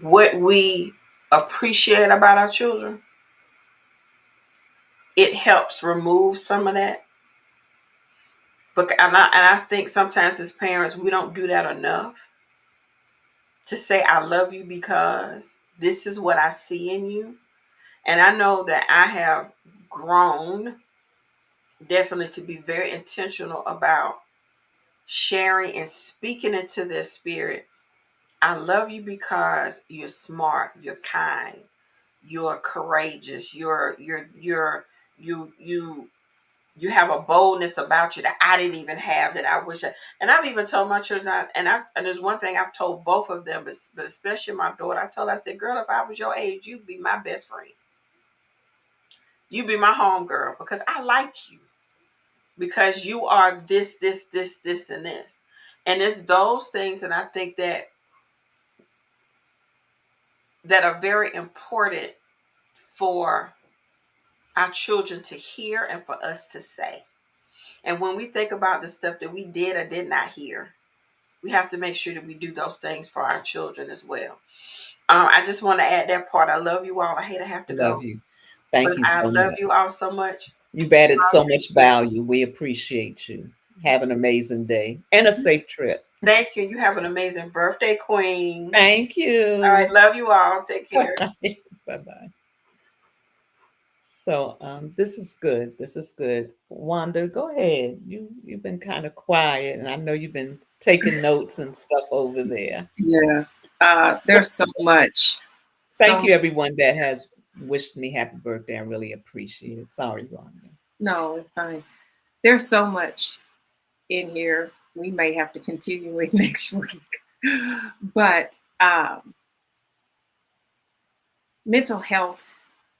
what we appreciate about our children, it helps remove some of that. But and I think sometimes as parents we don't do that enough, to say I love you because this is what I see in you. And I know that I have grown definitely to be very intentional about sharing and speaking into their spirit. I love you because you're smart, you're kind, you're courageous, you you have a boldness about you that I didn't even have, that I wish I, and I've even told my children, and there's one thing I've told both of them, but especially my daughter, I told her, I said, girl, if I was your age, you'd be my best friend. You'd be my home girl because I like you. Because you are this, and this. And it's those things that I think that are very important for our children to hear and for us to say. And when we think about the stuff that we did or did not hear, we have to make sure that we do those things for our children as well. I just want to add that part. I love you all. I hate I have to Love go, you. but Thank you I so love much. you all so much. You've added I'll so take much care. value. We appreciate you. Have an amazing day and a safe trip. Thank you. You have an amazing birthday, Queen. Thank All right. you. Love you all. Take care. Bye bye. So this is good. This is good. Wanda, go ahead. You've been kind of quiet, and I know you've been taking notes and stuff over there. Yeah. What, There's so much. thank So you, everyone that has wished me happy birthday. I really appreciate it. Sorry, Wanda. no, it's fine. There's so much in here. We may have to continue it next week. But mental health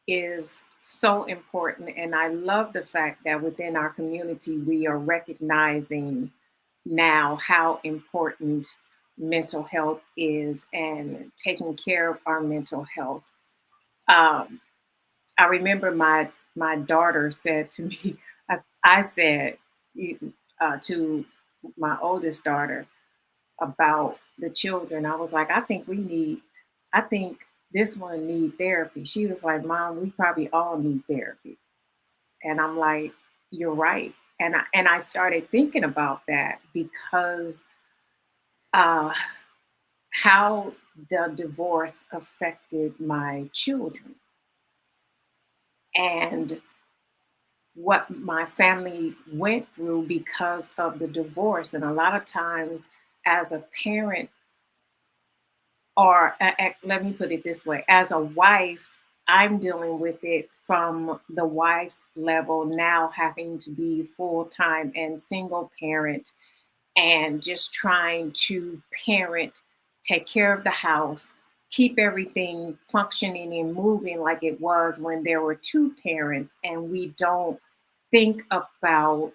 is so important. And I love the fact that within our community, we are recognizing now how important mental health is and taking care of our mental health. Um, I remember my daughter said to me, I said to my oldest daughter about the children, I was like, I think this one need therapy. She was like, Mom, we probably all need therapy. And I'm like, you're right. And I started thinking about that because uh, how the divorce affected my children and what my family went through because of the divorce. And a lot of times, as a parent, or let me put it this way, as a wife, I'm dealing with it from the wife's level now, having to be full time and single parent and just trying to parent, take care of the house, keep everything functioning and moving like it was when there were two parents, and we don't think about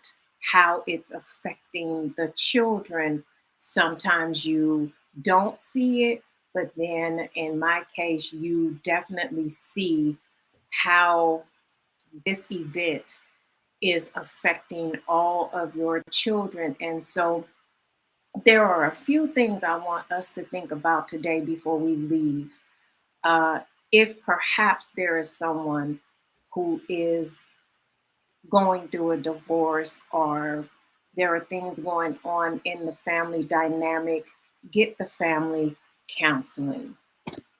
how it's affecting the children. Sometimes you don't see it, but then in my case, you definitely see how this event is affecting all of your children. And so there are a few things I want us to think about today before we leave. Uh, if perhaps there is someone who is going through a divorce or there are things going on in the family dynamic, get the family counseling.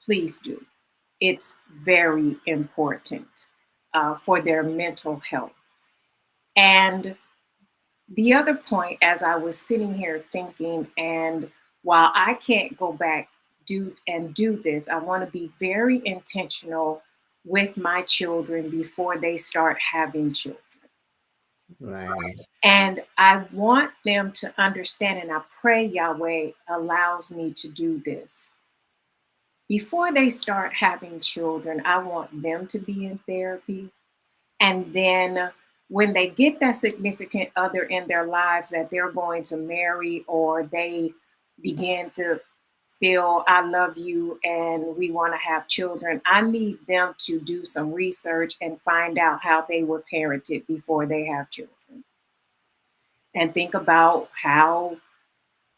Please do. It's very important for their mental health. And the other point, as I was sitting here thinking, and while I can't go back do this, I want to be very intentional with my children before they start having children. Right. And I want them to understand, and I pray Yahweh allows me to do this. Before they start having children, I want them to be in therapy. And then when they get that significant other in their lives that they're going to marry, or they begin to feel, I love you and we want to have children, I need them to do some research and find out how they were parented before they have children. And think about how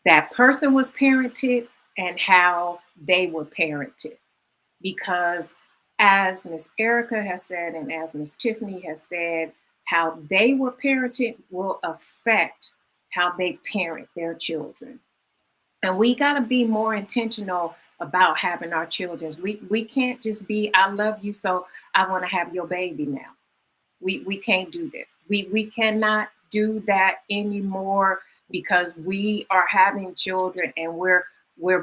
that person was parented and how they were parented. Because as Miss Erica has said, and as Miss Tiffany has said, how they were parented will affect how they parent their children. And we got to be more intentional about having our children. We can't just be, I love you, so I want to have your baby now. We can't do this. We cannot do that anymore because we are having children and we're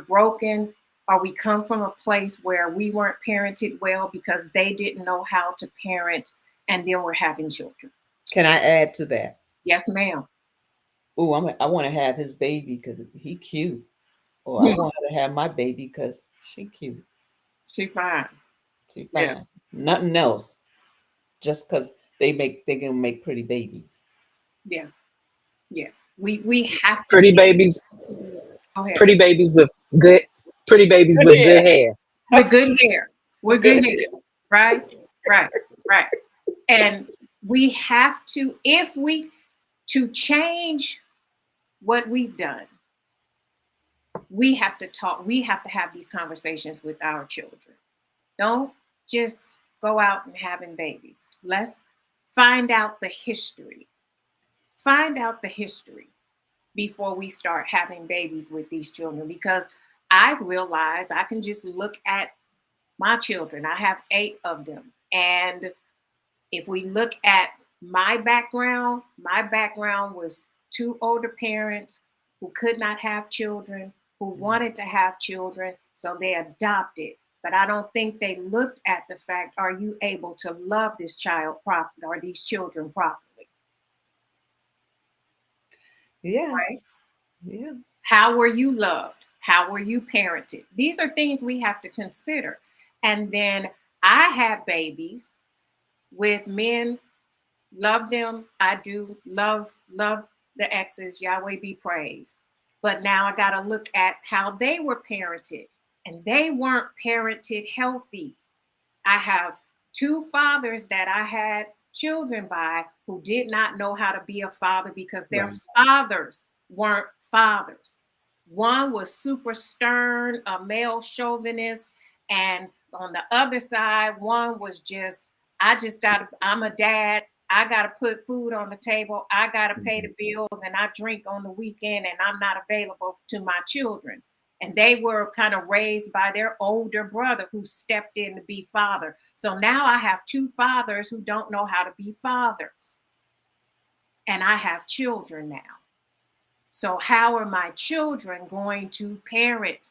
broken, or we come from a place where we weren't parented well because they didn't know how to parent, and then we're having children. Can I add to that? Yes, ma'am. Oh, I want to have his baby because he cute. Or I want her to have my baby because she cute. She fine. She Yeah, fine. Nothing else. Just because they can make pretty babies. yeah, yeah. We have to Pretty get. babies, Go ahead. pretty babies with good, pretty babies Good with hair. good hair. With good hair. With With good good hair. hair. Right, right, right. And we have to, if we to change what we've done, we have to talk, we have to have these conversations with our children. Don't just go out and having babies. Let's find out the history. Find out the history before we start having babies with these children, because I realize I can just look at my children. I have 8 of them. And if we look at my background was 2 older parents who could not have children, who wanted to have children, so they adopted. But I don't think they looked at the fact, are you able to love this child properly or these children properly? Yeah. Right? Yeah. How were you loved? How were you parented? These are things we have to consider. And then I had babies with men. Love them. I do love the exes. Yahweh be praised. But now I got to look at how they were parented, and they weren't parented healthy. I have 2 fathers that I had children by who did not know how to be a father because their Right. fathers weren't fathers. One was super stern, a male chauvinist, and on the other side, one was just, I'm a dad. I got to put food on the table. I got to pay Mhm. the bills, and I drink on the weekend, and I'm not available to my children. And they were kind of raised by their older brother who stepped in to be father. So now I have 2 fathers who don't know how to be fathers. And I have children now. So how are my children going to parent?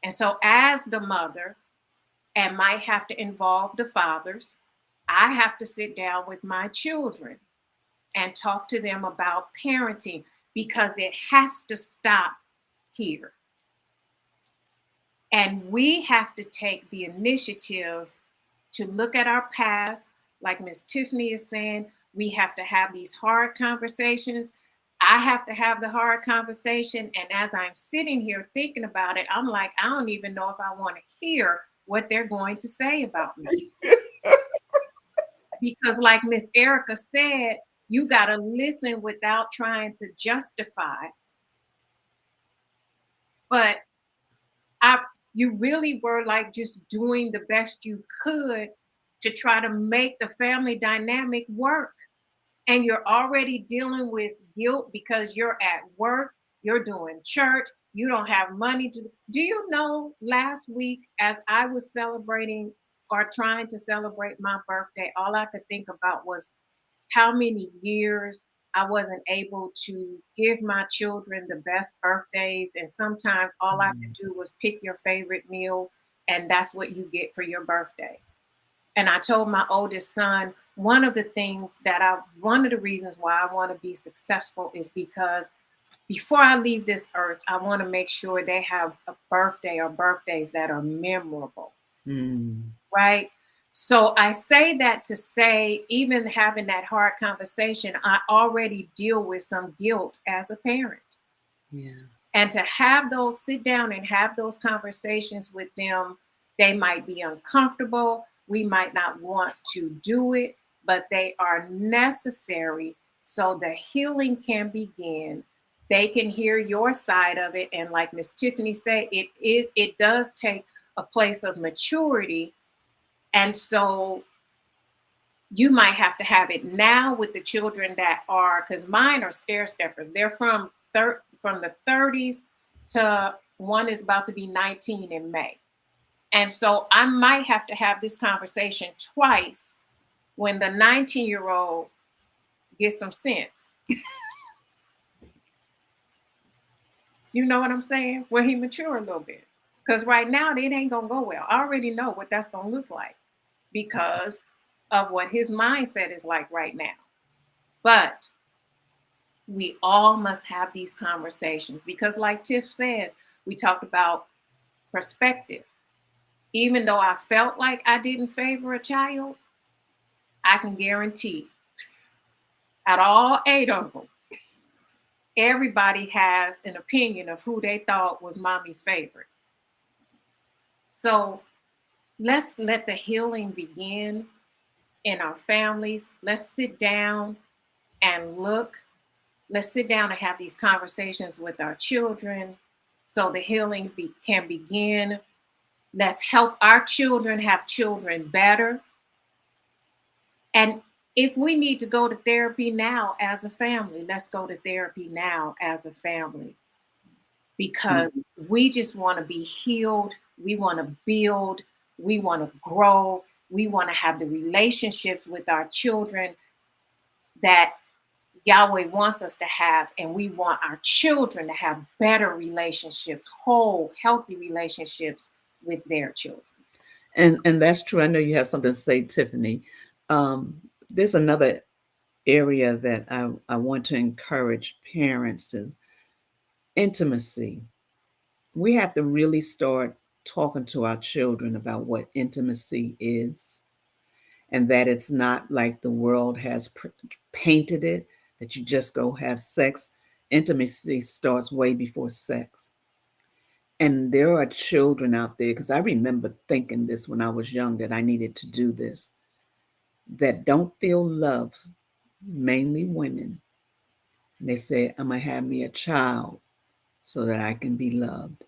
And so as the mother, and might have to involve the fathers, I have to sit down with my children and talk to them about parenting, because it has to stop here. And we have to take the initiative to look at our past. Like Miss Tiffany is saying, we have to have these hard conversations. I have to have the hard conversation. And as I'm sitting here thinking about it, I'm like, I don't even know if I want to hear what they're going to say about me. Because, like Miss Erica said, you got to listen without trying to justify But I you really were like just doing the best you could to try to make the family dynamic work. And you're already dealing with guilt because you're at work, you're doing church, you don't have money to. Do you know last week, as I was celebrating or trying to celebrate my birthday, all I could think about was how many years I wasn't able to give my children the best birthdays. And sometimes all I could do was pick your favorite meal, and that's what you get for your birthday. And I told my oldest son, one of the reasons why I want to be successful is because before I leave this earth, I want to make sure they have a birthday or birthdays that are memorable, Mm, right? So I say that to say, even having that hard conversation, I already deal with some guilt as a parent. yeah. And to have those sit down and have those conversations with them, they might be uncomfortable. We might not want to do it, but they are necessary so the healing can begin. They can hear your side of it. And like Miss Tiffany said, it does take a place of maturity. And so you might have to have it now with the children that are, because mine are stair steppers. They're from the 30s to one is about to be 19 in May. And so I might have to have this conversation twice when the 19-year-old gets some sense. You know what I'm saying? When he mature a little bit. Because right now it ain't gonna go well. I already know what that's gonna look like because of what his mindset is like right now. But we all must have these conversations because, like Tiff says, we talked about perspective. Even though I felt like I didn't favor a child, I can guarantee out of all eight of them, everybody has an opinion of who they thought was mommy's favorite. So let's let the healing begin in our families. Let's sit down and look. Let's sit down and have these conversations with our children so the can begin. Let's help our children have children better. And if we need to go to therapy now as a family, let's go to therapy now as a family because we just want to be healed. We want to build. We want to grow. We want to have the relationships with our children that Yahweh wants us to have. And we want our children to have better relationships, whole, healthy relationships with their children. And that's true. I know you have something to say, Tiffany. There's another area that I want to encourage parents is intimacy. We have to really start talking to our children about what intimacy is and that it's not like the world has painted it, that you just go have sex. Intimacy starts way before sex. And there are children out there, because I remember thinking this when I was young that I needed to do this, that don't feel love, mainly women. And they say, I'm going to have me a child so that I can be loved.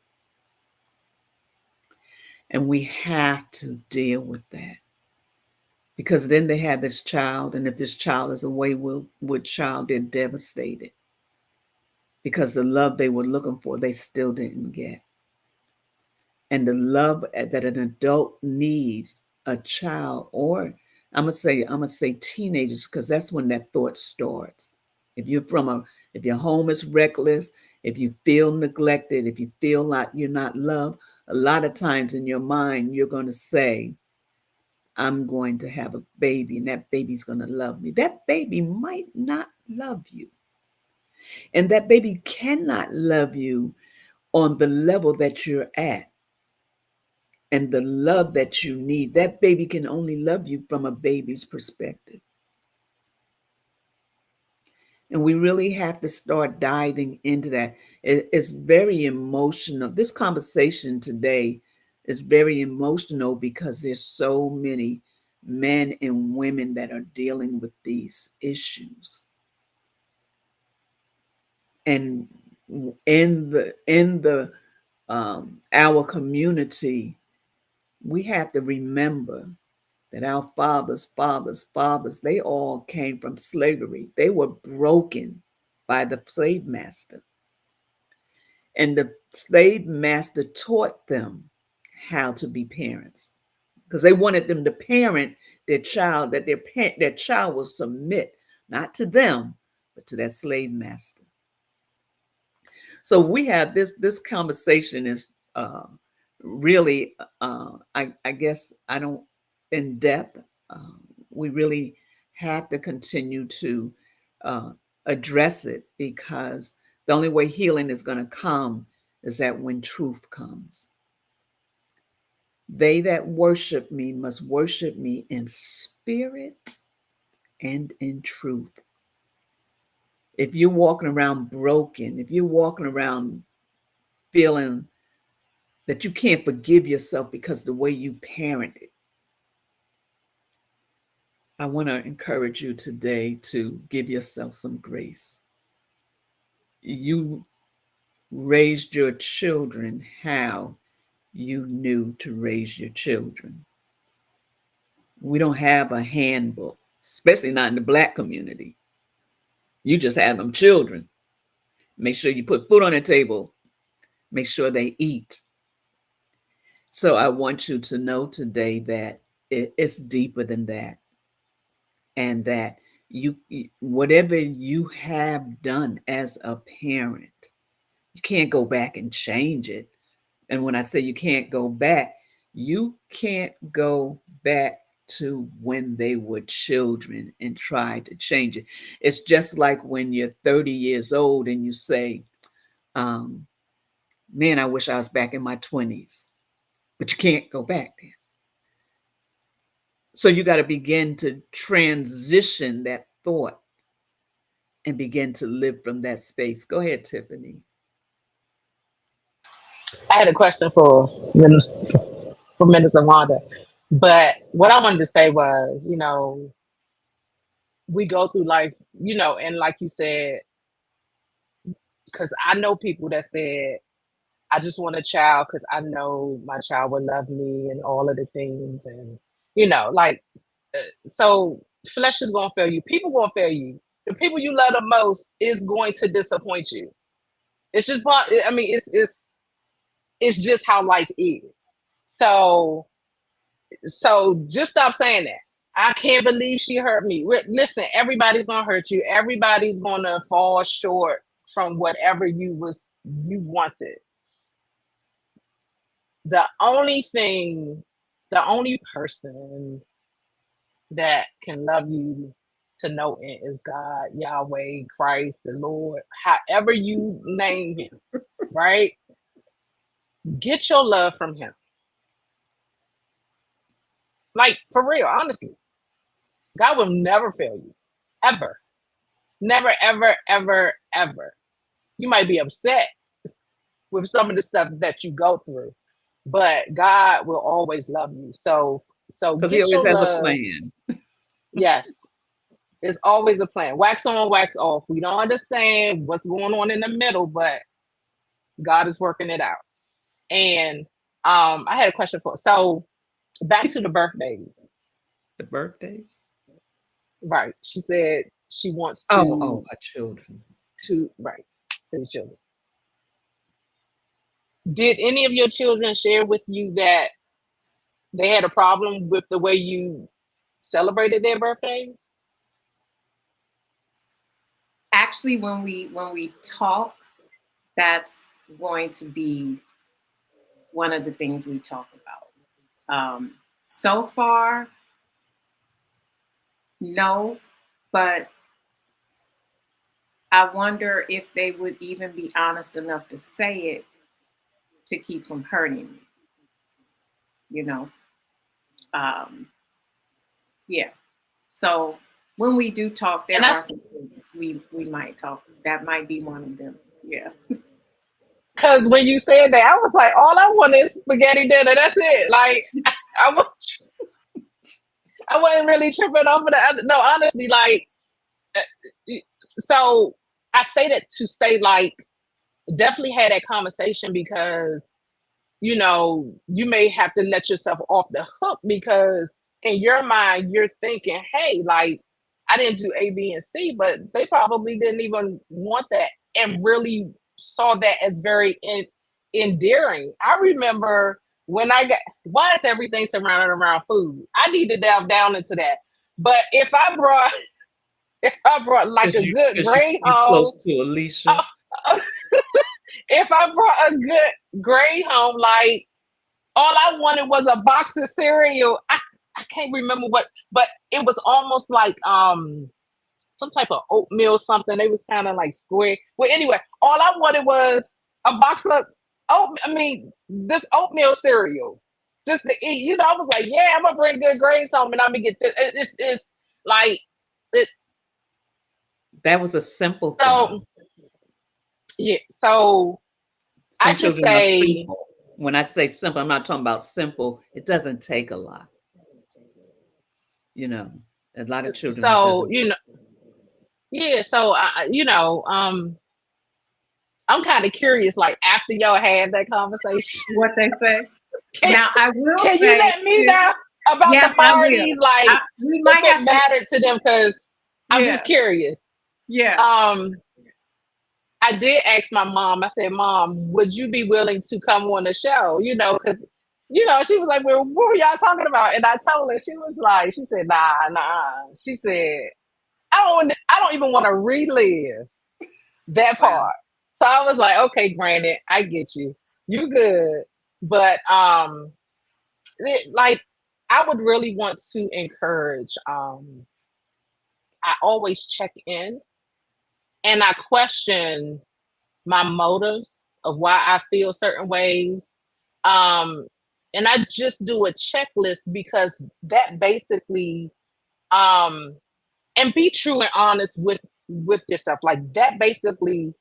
And we have to deal with that because then they have this child, and if this child is a wayward child, they're devastated because the love they were looking for, they still didn't get. And the love that an adult needs, a child, or I'm gonna say teenagers, because that's when that thought starts. If you're from a if your home is reckless, if you feel neglected, if you feel like you're not loved, a lot of times in your mind you're gonna say, I'm going to have a baby and that baby's going to love me. That baby might not love you. And that baby cannot love you on the level that you're at and the love that you need. That baby can only love you from a baby's perspective. And we really have to start diving into that. It's very emotional. This conversation today is very emotional because there's so many men and women that are dealing with these issues. And in the our community, we have to remember that our fathers, they all came from slavery. They were broken by the slave master. And the slave master taught them how to be parents because they wanted them to parent their child, that their child will submit not to them, but to that slave master. So we have this conversation is really I guess I don't in depth. We really have to continue to uh, address it because the only way healing is going to come is that when truth comes. They that worship me must worship me in spirit and in truth. If you're walking around broken, if you're walking around feeling that you can't forgive yourself because the way you parented, I want to encourage you today to give yourself some grace. You raised your children how you knew to raise your children. We don't have a handbook, especially not in the Black community. You just have them children. Make sure you put food on the table. Make sure they eat. So I want you to know today that it's deeper than that, and that you whatever you have done as a parent, you can't go back and change it. And when I say you can't go back, you can't go back to when they were children and try to change it. It's just like when you're 30 years old and you say, um, man, I wish I was back in my 20s, but you can't go back there. So you got to begin to transition that thought and begin to live from that space. Go ahead, Tiffany. I had a question for Minister Wanda, but what I wanted to say was, we go through life, and like you said, because I know people that said, I just want a child because I know my child will love me and all of the things, and like, so flesh is gonna fail you. People gonna fail you. The people you love the most is going to disappoint you. It's just part. I mean, it's just how life is. So just stop saying that. I can't believe she hurt me. Listen, everybody's gonna hurt you. Everybody's gonna fall short from whatever you wanted. The only person that can love you to no end is God, Yahweh, Christ, the Lord, however you name him, right? Get your love from him. Like, for real, honestly. God will never fail you. Ever. Never, ever, ever, ever. You might be upset with some of the stuff that you go through, but God will always love you. So Because he get always your has a love. plan. Yes. It's always a plan. Wax on, wax off. We don't understand what's going on in the middle, but God is working it out. And I had a question so back to the birthdays. The birthdays. Right. She said she wants Oh, our children. right, for the children. Did any of your children share with you that they had a problem with the way you celebrated their birthdays? Actually, when we talk, that's going to be one of the things we talk about. So far, no, but I wonder if they would even be honest enough to say it to keep from hurting me. You know, um, yeah. So when we do talk, And there are that's some things we might talk. That might be one of them. Yeah. because when you said that, I was like, all I want is spaghetti dinner. That's it. Like, I, wa- I wasn't really tripping off of the other. No, honestly, like, uh, so I say that to say, like, definitely had that conversation because you may have to let yourself off the hook because in your mind, you're thinking, hey, like, I didn't do A, B, and C, but they probably didn't even want that and really saw that as very endearing. I remember when I got, why is everything surrounded around food? I need to delve down into that. But if I brought, if I brought like Because a good grade you close home, to Alicia. if I brought a good grade home, like all I wanted was a box of cereal. I can't remember what, but it was almost like some type of oatmeal something. They was kind of like square. Well, anyway, all I wanted was a box of this oatmeal cereal just to eat. I was like, yeah, I'm gonna bring good grades home and I'm gonna get this. It's like it. That was a simple So thing. yeah, so I Some just children are say simple. When I say simple, I'm not talking about simple. It doesn't take a lot. You know, a lot of children it so doesn't. yeah. So I'm kind of curious. Like after y'all had that conversation, What they say. can, Now, I will can you say let me too, know about the yes, I will. parties? Like We if might it have to, mattered to them, because I'm yeah, just curious. yeah. Um, I did ask my mom. I said, "Mom, would you be willing to come on the show?" Because she was like, "Well, what were y'all talking about?" And I told her. She said, "Nah, nah." She said, I don't even want to relive that Wow. part." So I was like, "Okay, granted, I get you. You good." But like I would really want to encourage. I always check in and I question my motives of why I feel certain ways. Um, and I just do a checklist because that basically, um, and be true and honest with yourself. Like that basically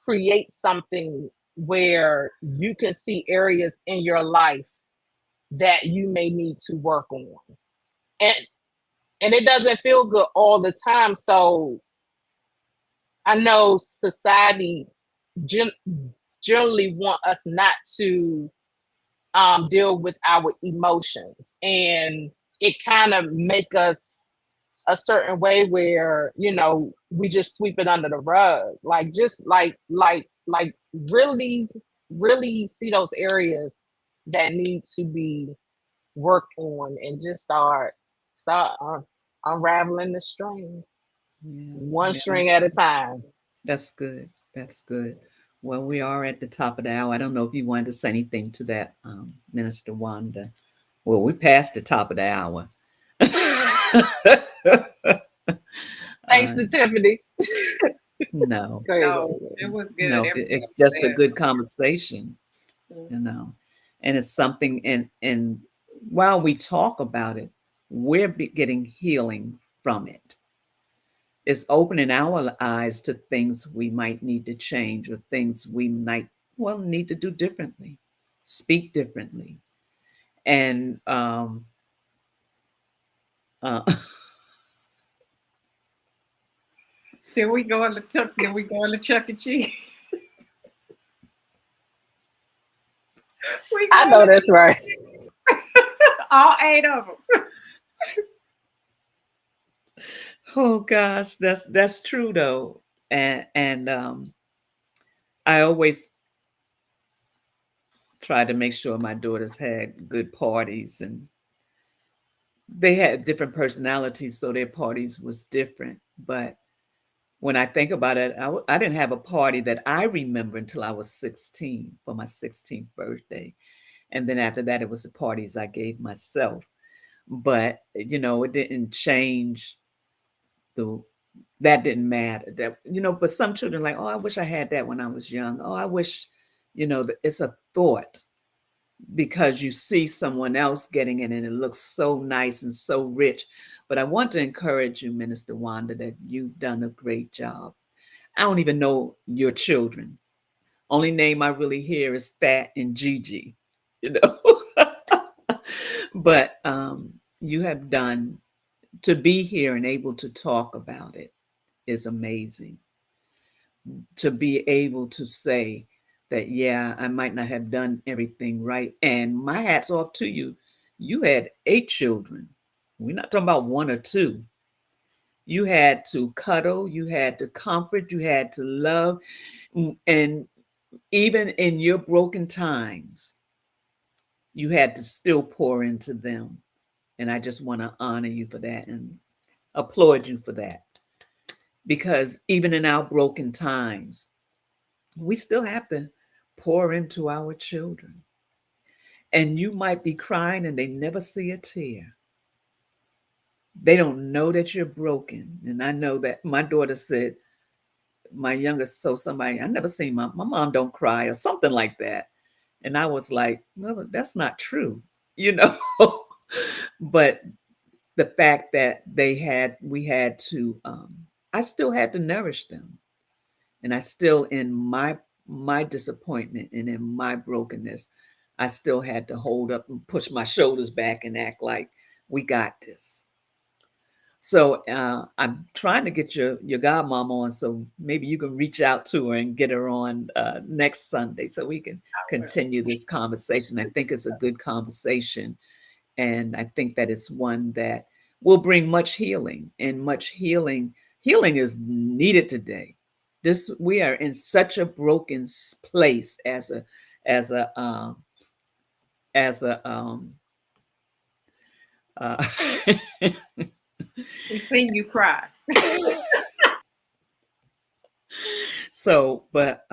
creates something where you can see areas in your life that you may need to work on. And and it doesn't feel good all the time. So I know society gen- generally want us not to deal with our emotions, and it kind of make us a certain way where we just sweep it under the rug, like just like really really see those areas that need to be worked on and just start unraveling the string Yeah, one yeah. string at a time. That's good. That's good. Well, we are at the top of the hour. I don't know if you wanted to say anything to that, Minister Wanda. Well, we passed the top of the hour. Thanks uh, to Tiffany. no, Go ahead, go No, ahead, go it ahead. was good. no, Everything it's was just a said. good conversation, Mm. you know, and it's something. And while we talk about it, we're getting healing from it. It's opening our eyes to things we might need to change or things we might need to do differently, speak differently, and uh, Then we go on the Chuck E. Cheese. We I going know to that's right. all 8 of them. oh gosh, that's true though, and I always try to make sure my daughters had good parties, and they had different personalities, so their parties was different, but when I think about it, I didn't have a party that I remember until I was 16 for my 16th birthday. And then after that, it was the parties I gave myself. But, it didn't change the, that didn't matter. But some children like, oh, I wish I had that when I was young. Oh, I wish, it's a thought because you see someone else getting it and it looks so nice and so rich. But I want to encourage you, Minister Wanda, that you've done a great job. I don't even know your children. Only name I really hear is Fat and Gigi, you know. but you have done to be here and able to talk about it is amazing. To be able to say that, yeah, I might not have done everything right. And my hat's off to you. You had 8 children. We're not talking about one or two. You had to cuddle, you had to comfort, you had to love. And even in your broken times, you had to still pour into them. And I just want to honor you for that and applaud you for that. Because even in our broken times, we still have to pour into our children. And you might be crying and they never see a tear. They don't know that you're broken. And I know that my daughter said, my youngest, so somebody, I never seen my mom don't cry or something like that. And I was like, well, that's not true, you know. But the fact that we had to, I still had to nourish them. And I still, in my disappointment and in my brokenness, I still had to hold up and push my shoulders back and act like we got this. So I'm trying to get your godmom on, so maybe you can reach out to her and get her on next Sunday, so we can continue this conversation. I think it's a good conversation, and I think that it's one that will bring much healing, and much healing. Healing is needed today. This We are in such a broken place as a as a uh, We seen you cry. so, but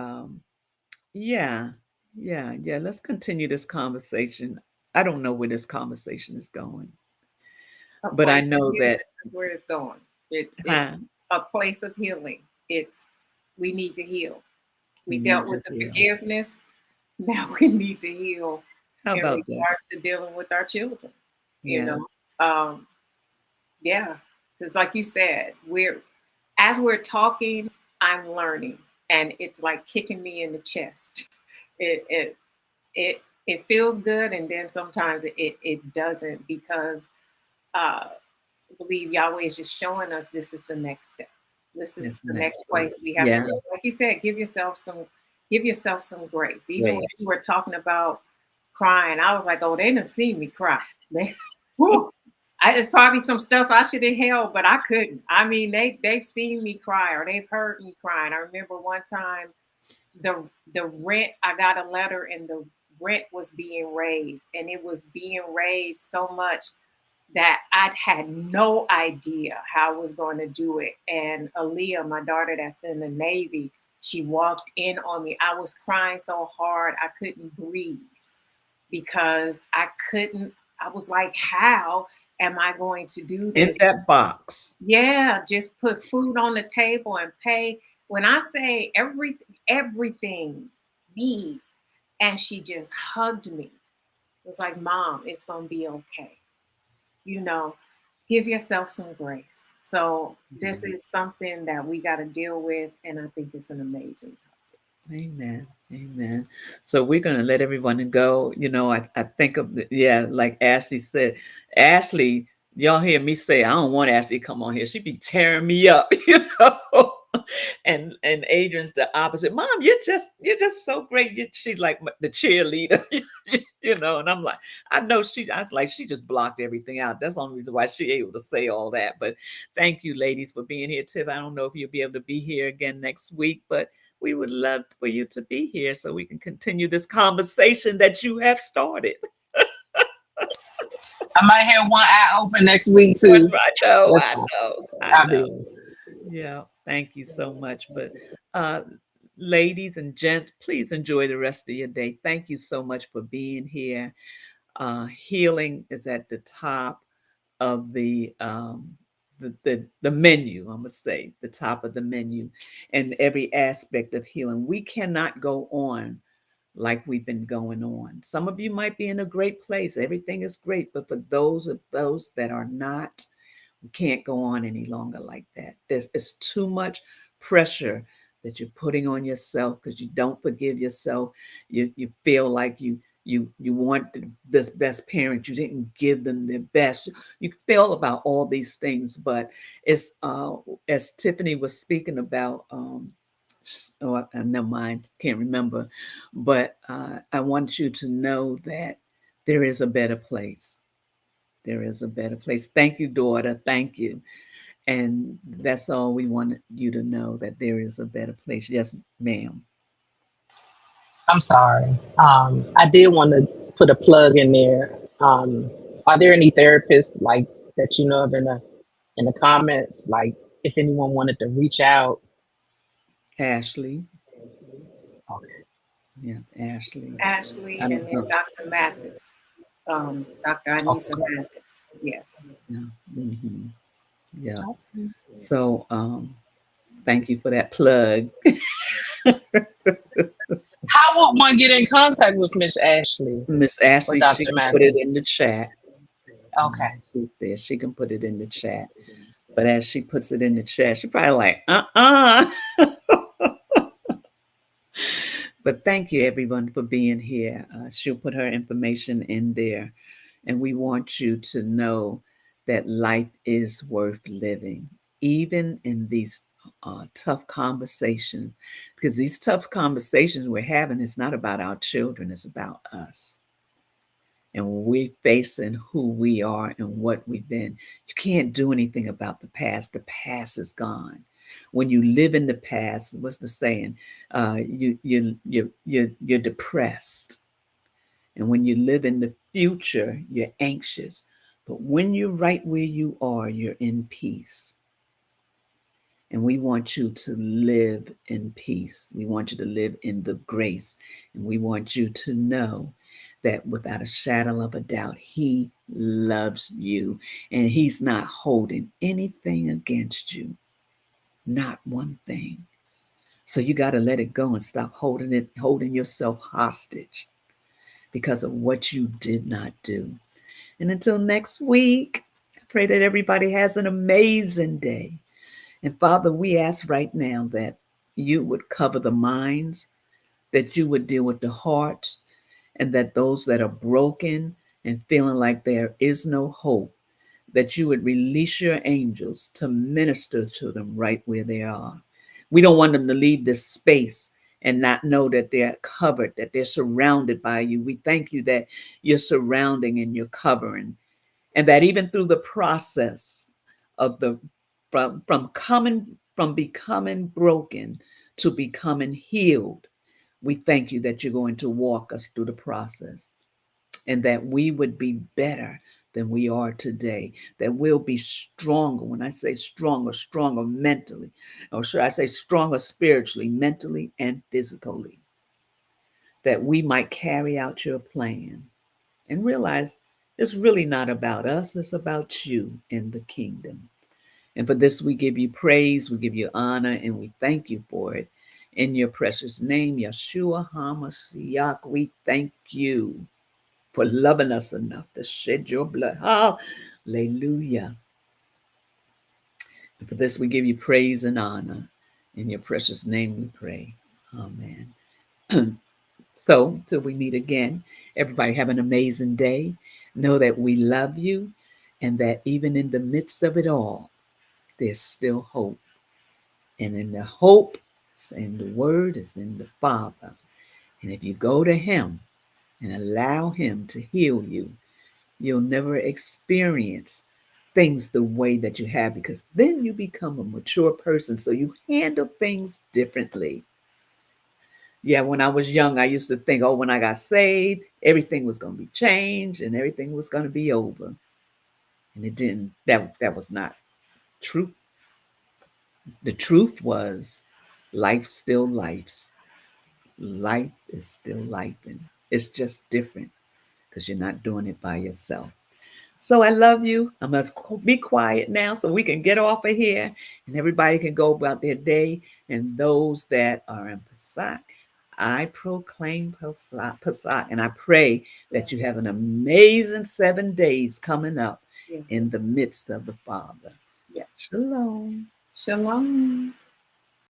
yeah, yeah. Let's continue this conversation. I don't know where this conversation is going, A but I place of know healing that is where it's going. It's huh, a place of healing. It's We need to heal. we We need dealt to with the heal. forgiveness. Now we need to heal How in about that? regards to dealing with our children. You Yeah, know, um, yeah, because like you said, we're talking, I'm learning, and it's like kicking me in the chest. It it it feels good, and then sometimes it doesn't, because uh, I believe Yahweh is just showing us this is the next step. This is it's the the next next place place. we have to Yeah, go. Like you said, give yourself some grace. Even when you were grace. talking about crying, I was like, oh, they didn't see me cry. They, whew, it's probably some stuff I should have held, but I couldn't. I mean, they've seen me cry, or they've heard me crying. I remember one time the rent, I got a letter, and the rent was being raised, and it was being raised so much that I had no idea how I was going to do it. And Aaliyah, my daughter that's in the Navy, she walked in on me. I was crying so hard I couldn't breathe, because I was like, how am I going to do In this? that box. Yeah, just put food on the table and pay. When I say everything, me. And she just hugged me. It was like, Mom, it's going to be okay. You know, give yourself some grace. So this Mhm. is something that we got to deal with, and I think it's an amazing topic. Amen. Amen. So we're going to let everyone go. I think of yeah, like Ashley said. Ashley, y'all hear me say, I don't want Ashley to come on here. She'd be tearing me up, And Adrian's the opposite. Mom, you're just so great. She's like the cheerleader, And I'm like, I was like, she just blocked everything out. That's the only reason why she able to say all that. But thank you, ladies, for being here, Tiff. I don't know if you'll be able to be here again next week, but we would love for you to be here so we can continue this conversation that you have started. I might have one eye open next week What too. I know, That's I fine. know, I I'll know. be. Yeah, thank you so much. But uh ladies and gents, please enjoy the rest of your day. Thank you so much for being here. Healing is at the top of the menu. I'm gonna say the top of the menu, and every aspect of healing. We cannot go on like we've been going on. Some of you might be in a great place. Everything is great, but for those that are not, we can't go on any longer like that. It's too much pressure that you're putting on yourself because you don't forgive yourself. You feel like you want this best parent, you didn't give them their best. You feel about all these things, but it's as Tiffany was speaking about. Oh, never mind, can't remember. But I want you to know that there is a better place. There is a better place. Thank you, daughter. Thank you. And that's all we want you to know, that there is a better place. Yes, ma'am. I'm sorry. I did want to put a plug in there. Are there any therapists like that you know of in the comments? Like, if anyone wanted to reach out. Ashley. Okay. Yeah, Ashley. Ashley, I and don't then know. Dr. Mathis, Dr. Anissa Okay. Mathis. Yes. Yeah. Hmm. Yeah. Okay. So thank you for that plug. How would one get in contact with Miss Ashley Miss or Ashley, she Dr. can put it in Mathis? the chat. Okay. She's there. She can put it in the chat. But as she puts it in the chat, she probably like, uh-uh. But thank you, everyone, for being here. She'll put her information in there. And we want you to know that life is worth living, even in these tough conversations. Because these tough conversations we're having is not about our children, it's about us. And when we're facing who we are and what we've been, you can't do anything about the past. The past is gone. When you live in the past, what's the saying? You're depressed, and when you live in the future, you're anxious. But when you're right where you are, you're in peace. And we want you to live in peace. We want you to live in the grace. And we want you to know that without a shadow of a doubt, He loves you and He's not holding anything against you, not one thing. So you got to let it go and stop holding yourself hostage because of what you did not do. And until next week, I pray that everybody has an amazing day. And Father, we ask right now that you would cover the minds, that you would deal with the hearts, and that those that are broken and feeling like there is no hope, that you would release your angels to minister to them right where they are. We don't want them to leave this space and not know that they're covered, that they're surrounded by you. We thank you that you're surrounding and you're covering, and that even through the process of the from becoming broken to becoming healed, we thank you that you're going to walk us through the process, and that we would be better than we are today, that we'll be stronger. When I say stronger, stronger mentally, or should I say stronger spiritually, mentally, and physically, that we might carry out your plan and realize it's really not about us, it's about you and the kingdom. And for this, we give you praise, we give you honor, and we thank you for it. In your precious name, Yeshua HaMashiach, we thank you for loving us enough to shed your blood. Hallelujah. And for this, we give you praise and honor. In your precious name, we pray. Amen. So, till we meet again, everybody have an amazing day. Know that we love you and that even in the midst of it all, there's still hope. And in the hope, it's in the Word, is in the Father. And if you go to Him and allow Him to heal you, you'll never experience things the way that you have, because then you become a mature person. So you handle things differently. Yeah, when I was young, I used to think, oh, when I got saved, everything was going to be changed and everything was going to be over. And it didn't. That was not true. The truth was life still lives. Life is still life. And it's just different because you're not doing it by yourself. So I love you. I must be quiet now so we can get off of here and everybody can go about their day. And those that are in Passat, I proclaim Passat. And I pray that you have an amazing 7 days coming up Yes. in the midst of the Father. Yes. Shalom. Shalom.